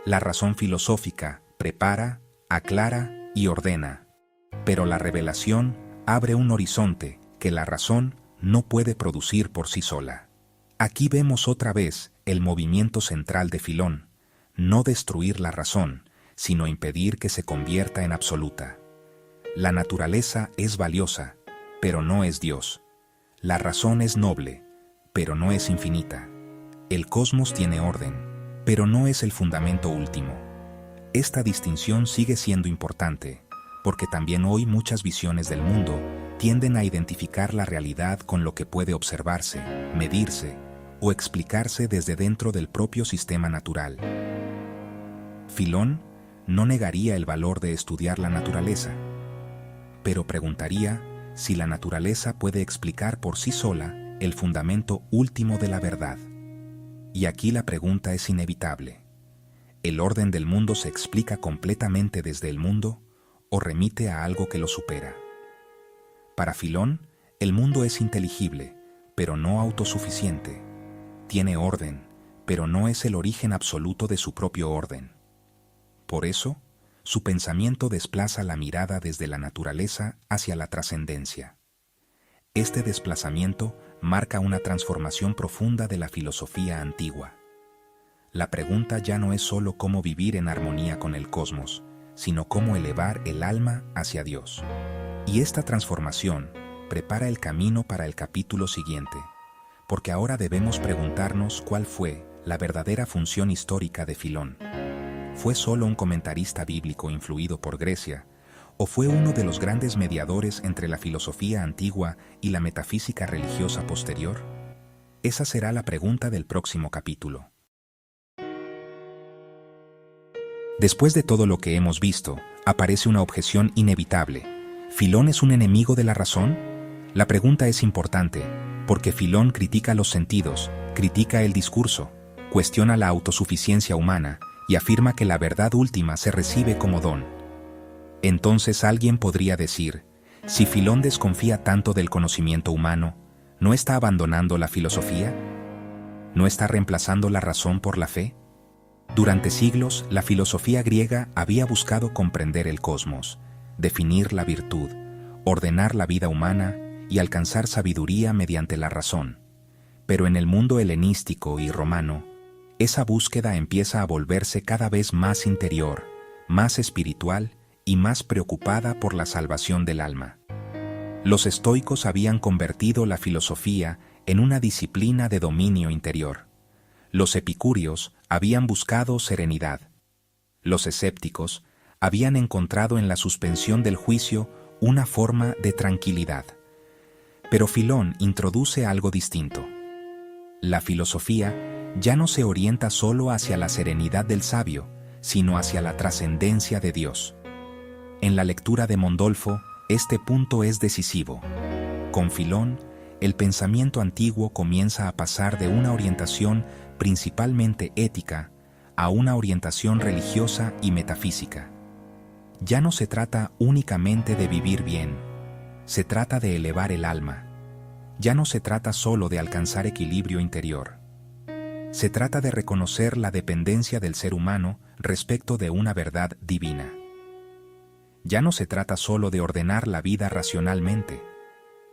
La razón filosófica prepara, aclara y ordena, pero la revelación abre un horizonte que la razón no puede producir por sí sola. Aquí vemos otra vez el movimiento central de Filón, no destruir la razón, sino impedir que se convierta en absoluta. La naturaleza es valiosa, pero no es Dios. La razón es noble, pero no es infinita. El cosmos tiene orden, pero no es el fundamento último. Esta distinción sigue siendo importante, porque también hoy muchas visiones del mundo tienden a identificar la realidad con lo que puede observarse, medirse o explicarse desde dentro del propio sistema natural. Filón no negaría el valor de estudiar la naturaleza, pero preguntaría si la naturaleza puede explicar por sí sola el fundamento último de la verdad. Y aquí la pregunta es inevitable. ¿El orden del mundo se explica completamente desde el mundo o remite a algo que lo supera? Para Filón, el mundo es inteligible, pero no autosuficiente. Tiene orden, pero no es el origen absoluto de su propio orden. Por eso, su pensamiento desplaza la mirada desde la naturaleza hacia la trascendencia. Este desplazamiento marca una transformación profunda de la filosofía antigua. La pregunta ya no es solo cómo vivir en armonía con el cosmos, sino cómo elevar el alma hacia Dios. Y esta transformación prepara el camino para el capítulo siguiente, porque ahora debemos preguntarnos cuál fue la verdadera función histórica de Filón. ¿Fue solo un comentarista bíblico influido por Grecia, o fue uno de los grandes mediadores entre la filosofía antigua y la metafísica religiosa posterior? Esa será la pregunta del próximo capítulo. Después de todo lo que hemos visto, aparece una objeción inevitable. ¿Filón es un enemigo de la razón? La pregunta es importante, porque Filón critica los sentidos, critica el discurso, cuestiona la autosuficiencia humana y afirma que la verdad última se recibe como don. Entonces alguien podría decir, si Filón desconfía tanto del conocimiento humano, ¿no está abandonando la filosofía? ¿No está reemplazando la razón por la fe? Durante siglos, la filosofía griega había buscado comprender el cosmos, definir la virtud, ordenar la vida humana y alcanzar sabiduría mediante la razón. Pero en el mundo helenístico y romano, esa búsqueda empieza a volverse cada vez más interior, más espiritual y más preocupada por la salvación del alma. Los estoicos habían convertido la filosofía en una disciplina de dominio interior. Los epicúreos habían buscado serenidad. Los escépticos habían encontrado en la suspensión del juicio una forma de tranquilidad. Pero Filón introduce algo distinto. La filosofía ya no se orienta solo hacia la serenidad del sabio, sino hacia la trascendencia de Dios. En la lectura de Mondolfo, este punto es decisivo. Con Filón, el pensamiento antiguo comienza a pasar de una orientación principalmente ética a una orientación religiosa y metafísica. Ya no se trata únicamente de vivir bien, se trata de elevar el alma. Ya no se trata solo de alcanzar equilibrio interior. Se trata de reconocer la dependencia del ser humano respecto de una verdad divina. Ya no se trata solo de ordenar la vida racionalmente.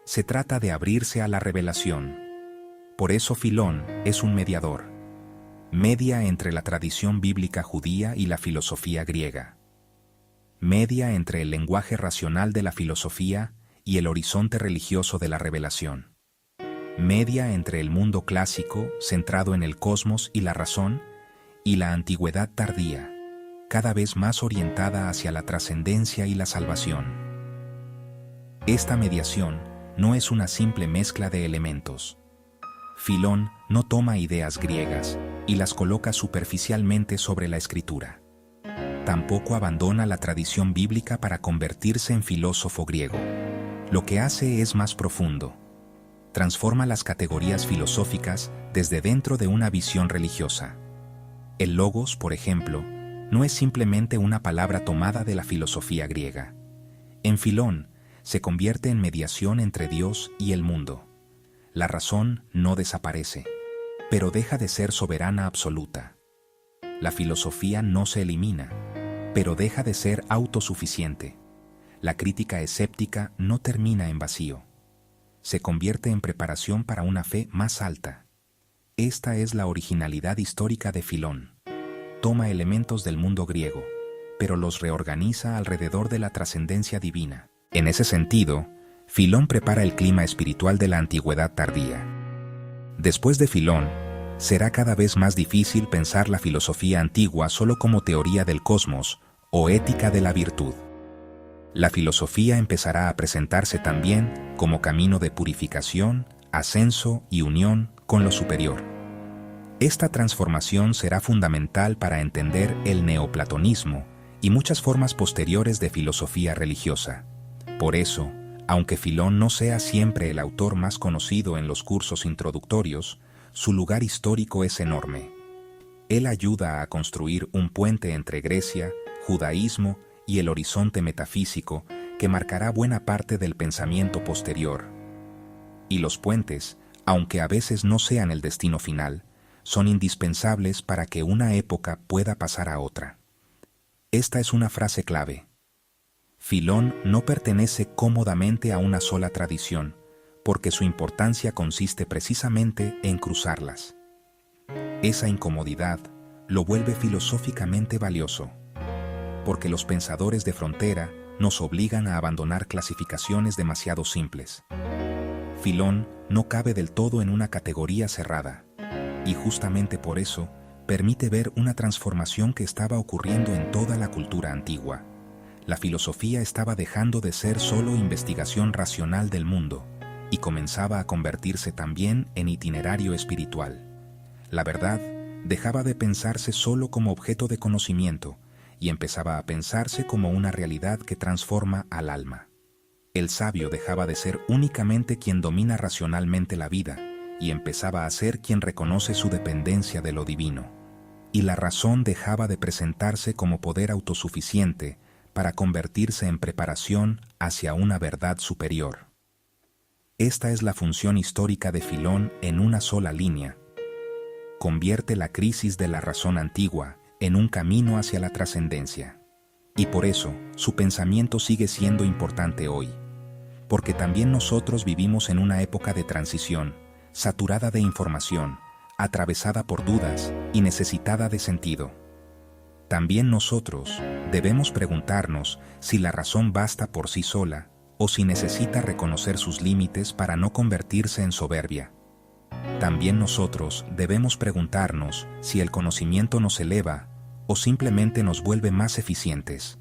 Se trata de abrirse a la revelación. Por eso Filón es un mediador. Media entre la tradición bíblica judía y la filosofía griega. Media entre el lenguaje racional de la filosofía y el horizonte religioso de la revelación. Media entre el mundo clásico, centrado en el cosmos y la razón, y la antigüedad tardía, cada vez más orientada hacia la trascendencia y la salvación. Esta mediación no es una simple mezcla de elementos. Filón no toma ideas griegas y las coloca superficialmente sobre la escritura. Tampoco abandona la tradición bíblica para convertirse en filósofo griego. Lo que hace es más profundo. Transforma las categorías filosóficas desde dentro de una visión religiosa. El logos, por ejemplo, no es simplemente una palabra tomada de la filosofía griega. En Filón, se convierte en mediación entre Dios y el mundo. La razón no desaparece, pero deja de ser soberana absoluta. La filosofía no se elimina, pero deja de ser autosuficiente. La crítica escéptica no termina en vacío. Se convierte en preparación para una fe más alta. Esta es la originalidad histórica de Filón. Toma elementos del mundo griego, pero los reorganiza alrededor de la trascendencia divina. En ese sentido, Filón prepara el clima espiritual de la antigüedad tardía. Después de Filón, será cada vez más difícil pensar la filosofía antigua solo como teoría del cosmos o ética de la virtud. La filosofía empezará a presentarse también como camino de purificación, ascenso y unión con lo superior. Esta transformación será fundamental para entender el neoplatonismo y muchas formas posteriores de filosofía religiosa. Por eso, aunque Filón no sea siempre el autor más conocido en los cursos introductorios, su lugar histórico es enorme. Él ayuda a construir un puente entre Grecia, judaísmo y el horizonte metafísico que marcará buena parte del pensamiento posterior. Y los puentes, aunque a veces no sean el destino final, son indispensables para que una época pueda pasar a otra. Esta es una frase clave. Filón no pertenece cómodamente a una sola tradición, porque su importancia consiste precisamente en cruzarlas. Esa incomodidad lo vuelve filosóficamente valioso. porque los pensadores de frontera nos obligan a abandonar clasificaciones demasiado simples. Filón no cabe del todo en una categoría cerrada, y justamente por eso permite ver una transformación que estaba ocurriendo en toda la cultura antigua. La filosofía estaba dejando de ser solo investigación racional del mundo y comenzaba a convertirse también en itinerario espiritual. La verdad dejaba de pensarse solo como objeto de conocimiento y empezaba a pensarse como una realidad que transforma al alma. El sabio dejaba de ser únicamente quien domina racionalmente la vida y empezaba a ser quien reconoce su dependencia de lo divino. Y la razón dejaba de presentarse como poder autosuficiente para convertirse en preparación hacia una verdad superior. Esta es la función histórica de Filón en una sola línea. Convierte la crisis de la razón antigua en un camino hacia la trascendencia. Y por eso, su pensamiento sigue siendo importante hoy. Porque también nosotros vivimos en una época de transición, saturada de información, atravesada por dudas y necesitada de sentido. También nosotros debemos preguntarnos si la razón basta por sí sola o si necesita reconocer sus límites para no convertirse en soberbia. También nosotros debemos preguntarnos si el conocimiento nos eleva o simplemente nos vuelve más eficientes.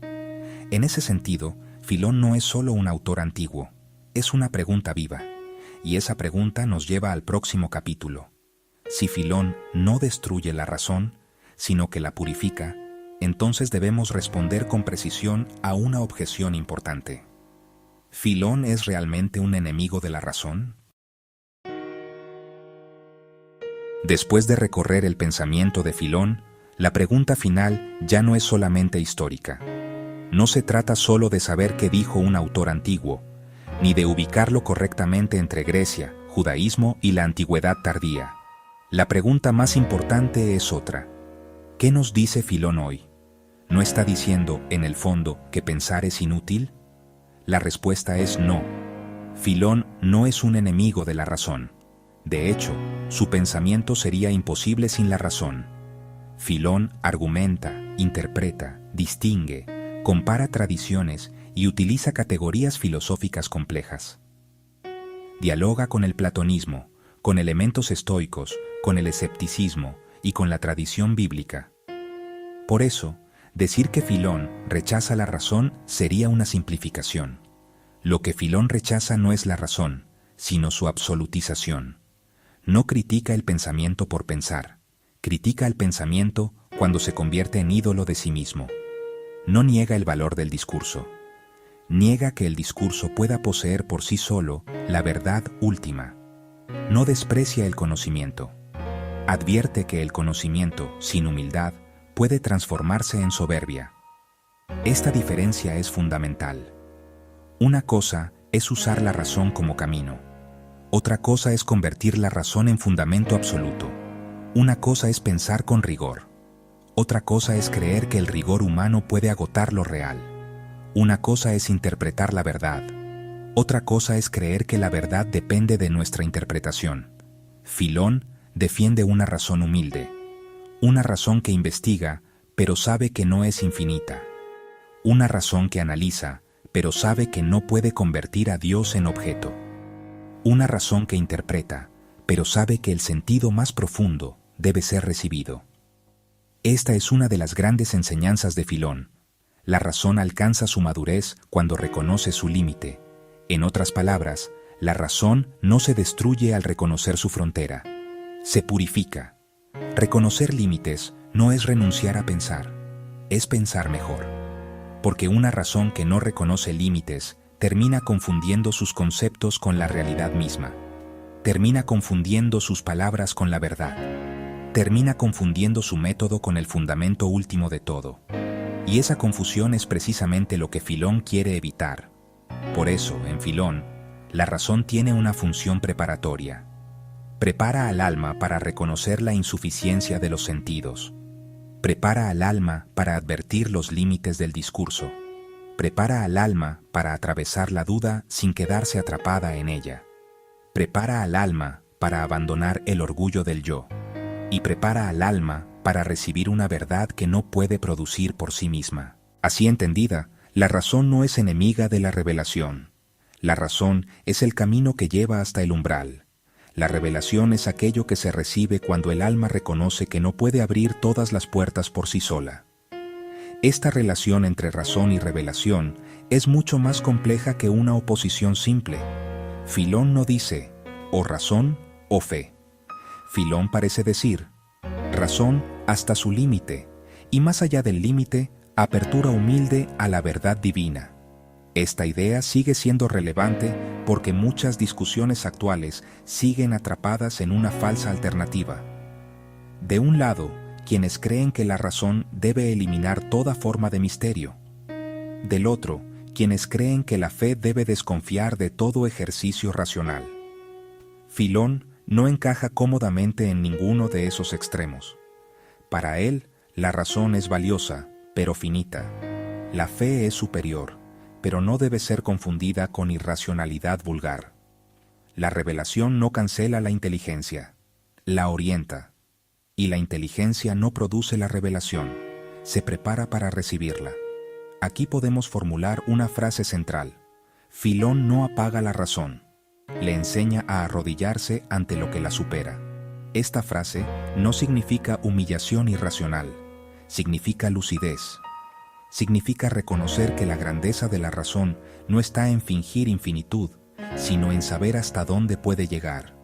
En ese sentido, Filón no es solo un autor antiguo, es una pregunta viva, y esa pregunta nos lleva al próximo capítulo. Si Filón no destruye la razón, sino que la purifica, entonces debemos responder con precisión a una objeción importante. ¿Filón es realmente un enemigo de la razón? Después de recorrer el pensamiento de Filón, la pregunta final ya no es solamente histórica. No se trata solo de saber qué dijo un autor antiguo, ni de ubicarlo correctamente entre Grecia, judaísmo y la antigüedad tardía. La pregunta más importante es otra. ¿Qué nos dice Filón hoy? ¿No está diciendo, en el fondo, que pensar es inútil? La respuesta es no. Filón no es un enemigo de la razón. De hecho, su pensamiento sería imposible sin la razón. Filón argumenta, interpreta, distingue, compara tradiciones y utiliza categorías filosóficas complejas. Dialoga con el platonismo, con elementos estoicos, con el escepticismo y con la tradición bíblica. Por eso, decir que Filón rechaza la razón sería una simplificación. Lo que Filón rechaza no es la razón, sino su absolutización. No critica el pensamiento por pensar, critica el pensamiento cuando se convierte en ídolo de sí mismo. No niega el valor del discurso. Niega que el discurso pueda poseer por sí solo la verdad última. No desprecia el conocimiento. Advierte que el conocimiento, sin humildad, puede transformarse en soberbia. Esta diferencia es fundamental. Una cosa es usar la razón como camino. Otra cosa es convertir la razón en fundamento absoluto. Una cosa es pensar con rigor. Otra cosa es creer que el rigor humano puede agotar lo real. Una cosa es interpretar la verdad. Otra cosa es creer que la verdad depende de nuestra interpretación. Filón defiende una razón humilde. Una razón que investiga, pero sabe que no es infinita. Una razón que analiza, pero sabe que no puede convertir a Dios en objeto. Una razón que interpreta, pero sabe que el sentido más profundo debe ser recibido. Esta es una de las grandes enseñanzas de Filón. La razón alcanza su madurez cuando reconoce su límite. En otras palabras, la razón no se destruye al reconocer su frontera. Se purifica. Reconocer límites no es renunciar a pensar, es pensar mejor. Porque una razón que no reconoce límites termina confundiendo sus conceptos con la realidad misma. Termina confundiendo sus palabras con la verdad. Termina confundiendo su método con el fundamento último de todo. Y esa confusión es precisamente lo que Filón quiere evitar. Por eso, en Filón, la razón tiene una función preparatoria. Prepara al alma para reconocer la insuficiencia de los sentidos. Prepara al alma para advertir los límites del discurso. Prepara al alma para atravesar la duda sin quedarse atrapada en ella. Prepara al alma para abandonar el orgullo del yo. Y prepara al alma para recibir una verdad que no puede producir por sí misma. Así entendida, la razón no es enemiga de la revelación. La razón es el camino que lleva hasta el umbral. La revelación es aquello que se recibe cuando el alma reconoce que no puede abrir todas las puertas por sí sola. Esta relación entre razón y revelación es mucho más compleja que una oposición simple. Filón no dice, o razón o fe. Filón parece decir, razón hasta su límite, y más allá del límite, apertura humilde a la verdad divina. Esta idea sigue siendo relevante porque muchas discusiones actuales siguen atrapadas en una falsa alternativa. De un lado, quienes creen que la razón debe eliminar toda forma de misterio. Del otro, quienes creen que la fe debe desconfiar de todo ejercicio racional. Filón no encaja cómodamente en ninguno de esos extremos. Para él, la razón es valiosa, pero finita. La fe es superior, pero no debe ser confundida con irracionalidad vulgar. La revelación no cancela la inteligencia, la orienta. Y la inteligencia no produce la revelación, se prepara para recibirla. Aquí podemos formular una frase central. Filón no apaga la razón, le enseña a arrodillarse ante lo que la supera. Esta frase no significa humillación irracional, significa lucidez. Significa reconocer que la grandeza de la razón no está en fingir infinitud, sino en saber hasta dónde puede llegar.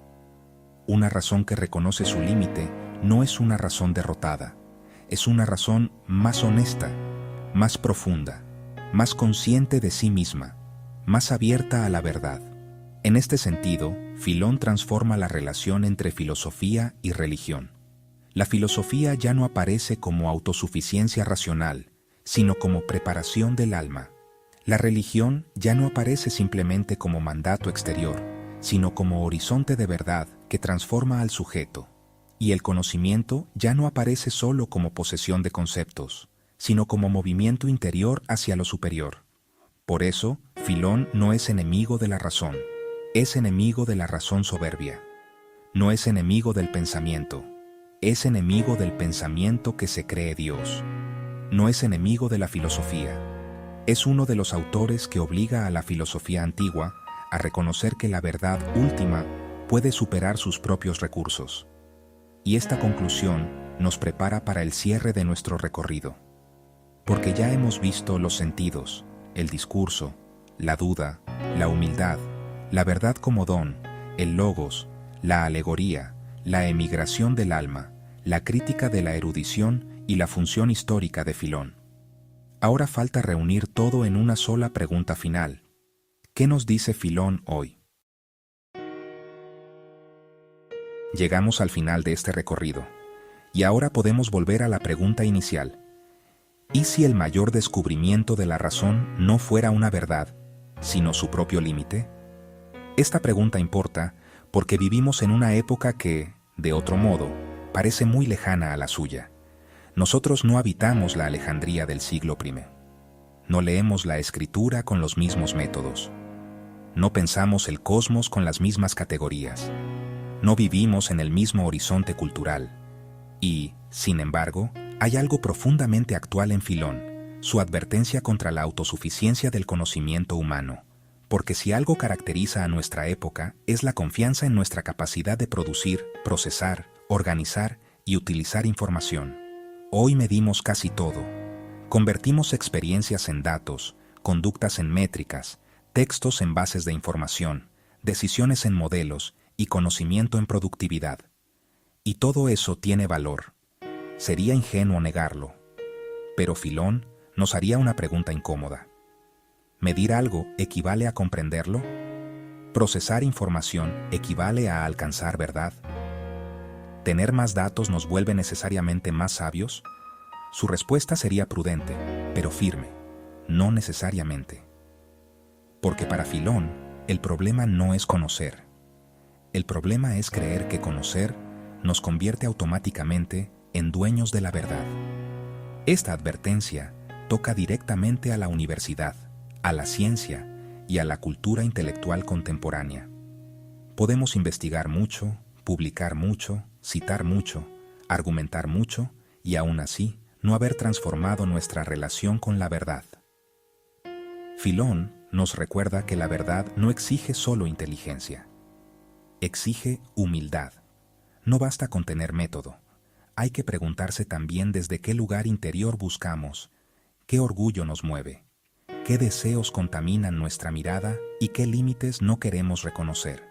Una razón que reconoce su límite no es una razón derrotada, es una razón más honesta, más profunda, más consciente de sí misma, más abierta a la verdad. En este sentido, Filón transforma la relación entre filosofía y religión. La filosofía ya no aparece como autosuficiencia racional, sino como preparación del alma. La religión ya no aparece simplemente como mandato exterior, sino como horizonte de verdad que transforma al sujeto. Y el conocimiento ya no aparece solo como posesión de conceptos, sino como movimiento interior hacia lo superior. Por eso, Filón no es enemigo de la razón, es enemigo de la razón soberbia. No es enemigo del pensamiento, es enemigo del pensamiento que se cree Dios. No es enemigo de la filosofía. Es uno de los autores que obliga a la filosofía antigua a reconocer que la verdad última puede superar sus propios recursos. Y esta conclusión nos prepara para el cierre de nuestro recorrido. Porque ya hemos visto los sentidos, el discurso, la duda, la humildad, la verdad como don, el logos, la alegoría, la emigración del alma, la crítica de la erudición y la función histórica de Filón. Ahora falta reunir todo en una sola pregunta final. ¿Qué nos dice Filón hoy? Llegamos al final de este recorrido, y ahora podemos volver a la pregunta inicial. ¿Y si el mayor descubrimiento de la razón no fuera una verdad, sino su propio límite? Esta pregunta importa porque vivimos en una época que, de otro modo, parece muy lejana a la suya. Nosotros no habitamos la Alejandría del siglo I. No leemos la escritura con los mismos métodos. No pensamos el cosmos con las mismas categorías. No vivimos en el mismo horizonte cultural. Y, sin embargo, hay algo profundamente actual en Filón, su advertencia contra la autosuficiencia del conocimiento humano. Porque si algo caracteriza a nuestra época es la confianza en nuestra capacidad de producir, procesar, organizar y utilizar información. Hoy medimos casi todo. Convertimos experiencias en datos, conductas en métricas, textos en bases de información, decisiones en modelos y conocimiento en productividad. Y todo eso tiene valor. Sería ingenuo negarlo. Pero Filón nos haría una pregunta incómoda. ¿Medir algo equivale a comprenderlo? ¿Procesar información equivale a alcanzar verdad? ¿Tener más datos nos vuelve necesariamente más sabios? Su respuesta sería prudente, pero firme, no necesariamente. Porque para Filón, el problema no es conocer. El problema es creer que conocer nos convierte automáticamente en dueños de la verdad. Esta advertencia toca directamente a la universidad, a la ciencia y a la cultura intelectual contemporánea. Podemos investigar mucho, publicar mucho, citar mucho, argumentar mucho y aún así no haber transformado nuestra relación con la verdad. Filón nos recuerda que la verdad no exige solo inteligencia. Exige humildad. No basta con tener método. Hay que preguntarse también desde qué lugar interior buscamos, qué orgullo nos mueve, qué deseos contaminan nuestra mirada y qué límites no queremos reconocer.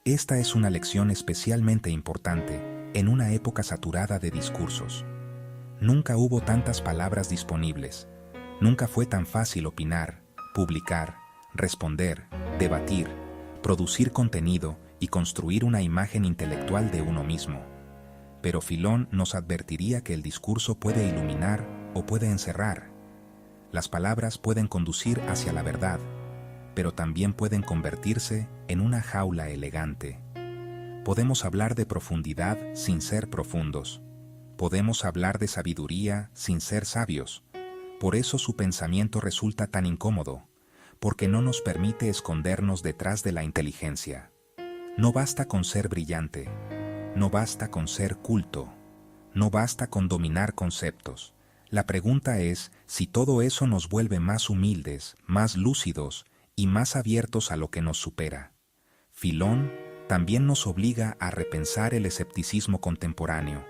Esta es una lección especialmente importante en una época saturada de discursos. Nunca hubo tantas palabras disponibles, nunca fue tan fácil opinar, publicar, responder, debatir, producir contenido y construir una imagen intelectual de uno mismo. Pero Filón nos advertiría que el discurso puede iluminar o puede encerrar. Las palabras pueden conducir hacia la verdad, pero también pueden convertirse en una jaula elegante. Podemos hablar de profundidad sin ser profundos. Podemos hablar de sabiduría sin ser sabios. Por eso su pensamiento resulta tan incómodo, porque no nos permite escondernos detrás de la inteligencia. No basta con ser brillante, no basta con ser culto, no basta con dominar conceptos. La pregunta es si todo eso nos vuelve más humildes, más lúcidos y más abiertos a lo que nos supera. Filón también nos obliga a repensar el escepticismo contemporáneo.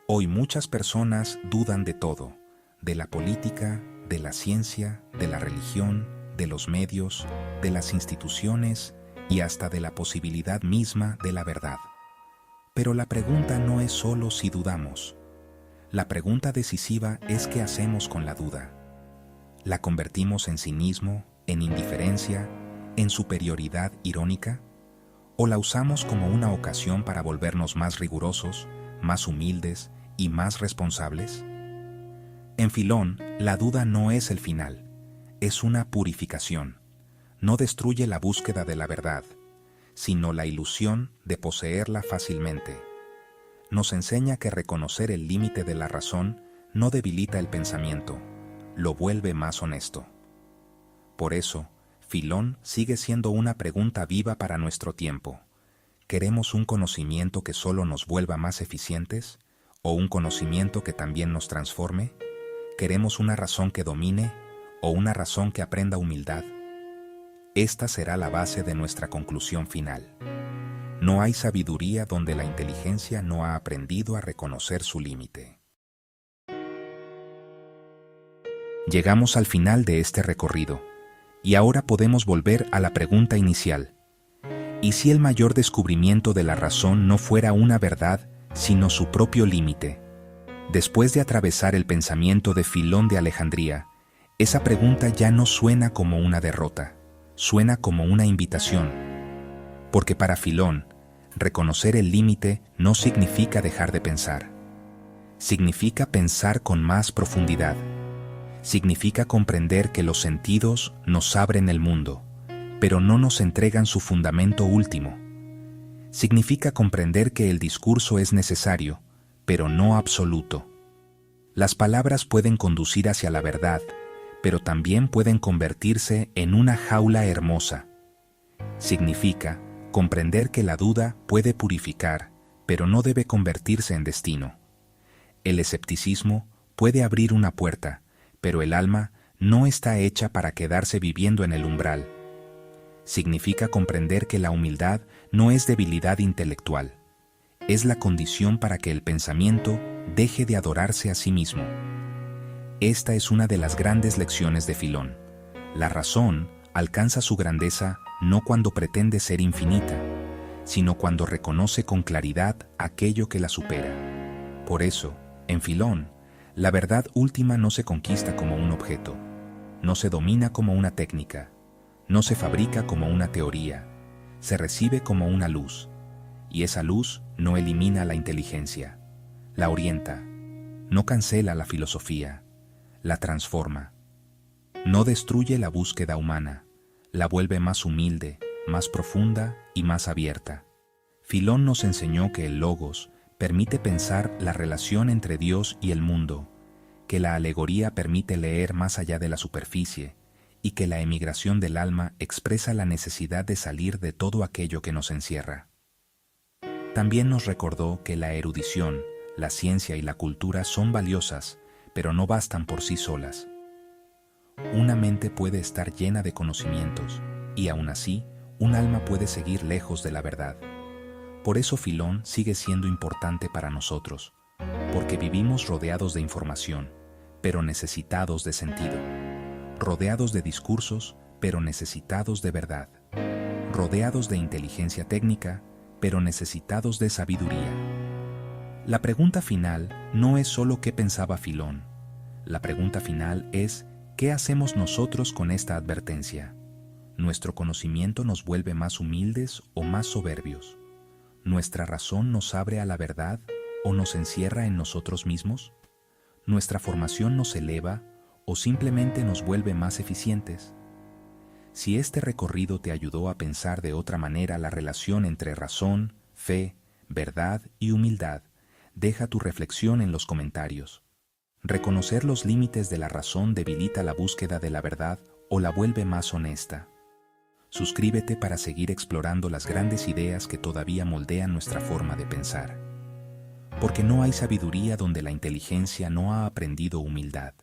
Hoy muchas personas dudan de todo, de la política, de la ciencia, de la religión, de los medios, de las instituciones y hasta de la posibilidad misma de la verdad. Pero la pregunta no es solo si dudamos. La pregunta decisiva es qué hacemos con la duda. ¿La convertimos en cinismo, en indiferencia, en superioridad irónica? ¿O la usamos como una ocasión para volvernos más rigurosos, más humildes y más responsables? En Filón, la duda no es el final, es una purificación. No destruye la búsqueda de la verdad, sino la ilusión de poseerla fácilmente. Nos enseña que reconocer el límite de la razón no debilita el pensamiento, lo vuelve más honesto. Por eso, Filón sigue siendo una pregunta viva para nuestro tiempo. ¿Queremos un conocimiento que solo nos vuelva más eficientes? ¿O un conocimiento que también nos transforme? ¿Queremos una razón que domine o una razón que aprenda humildad? Esta será la base de nuestra conclusión final. No hay sabiduría donde la inteligencia no ha aprendido a reconocer su límite. Llegamos al final de este recorrido, y ahora podemos volver a la pregunta inicial. ¿Y si el mayor descubrimiento de la razón no fuera una verdad, sino su propio límite? Después de atravesar el pensamiento de Filón de Alejandría, esa pregunta ya no suena como una derrota, suena como una invitación. Porque para Filón, reconocer el límite no significa dejar de pensar. Significa pensar con más profundidad. Significa comprender que los sentidos nos abren el mundo, pero no nos entregan su fundamento último. Significa comprender que el discurso es necesario, pero no absoluto. Las palabras pueden conducir hacia la verdad, pero también pueden convertirse en una jaula hermosa. Significa comprender que la duda puede purificar, pero no debe convertirse en destino. El escepticismo puede abrir una puerta, pero el alma no está hecha para quedarse viviendo en el umbral. Significa comprender que la humildad no es debilidad intelectual, es la condición para que el pensamiento deje de adorarse a sí mismo. Esta es una de las grandes lecciones de Filón. La razón alcanza su grandeza no cuando pretende ser infinita, sino cuando reconoce con claridad aquello que la supera. Por eso, en Filón, la verdad última no se conquista como un objeto, no se domina como una técnica, no se fabrica como una teoría, se recibe como una luz, y esa luz no elimina la inteligencia, la orienta, no cancela la filosofía, la transforma. No destruye la búsqueda humana, la vuelve más humilde, más profunda y más abierta. Filón nos enseñó que el logos permite pensar la relación entre Dios y el mundo, que la alegoría permite leer más allá de la superficie y que la emigración del alma expresa la necesidad de salir de todo aquello que nos encierra. También nos recordó que la erudición, la ciencia y la cultura son valiosas, pero no bastan por sí solas. Una mente puede estar llena de conocimientos, y aún así, un alma puede seguir lejos de la verdad. Por eso Filón sigue siendo importante para nosotros, porque vivimos rodeados de información, pero necesitados de sentido, rodeados de discursos, pero necesitados de verdad, rodeados de inteligencia técnica, pero necesitados de sabiduría. La pregunta final no es solo qué pensaba Filón. La pregunta final es ¿qué hacemos nosotros con esta advertencia? ¿Nuestro conocimiento nos vuelve más humildes o más soberbios? ¿Nuestra razón nos abre a la verdad o nos encierra en nosotros mismos? ¿Nuestra formación nos eleva o simplemente nos vuelve más eficientes? Si este recorrido te ayudó a pensar de otra manera la relación entre razón, fe, verdad y humildad, deja tu reflexión en los comentarios. Reconocer los límites de la razón debilita la búsqueda de la verdad o la vuelve más honesta. Suscríbete para seguir explorando las grandes ideas que todavía moldean nuestra forma de pensar. Porque no hay sabiduría donde la inteligencia no ha aprendido humildad.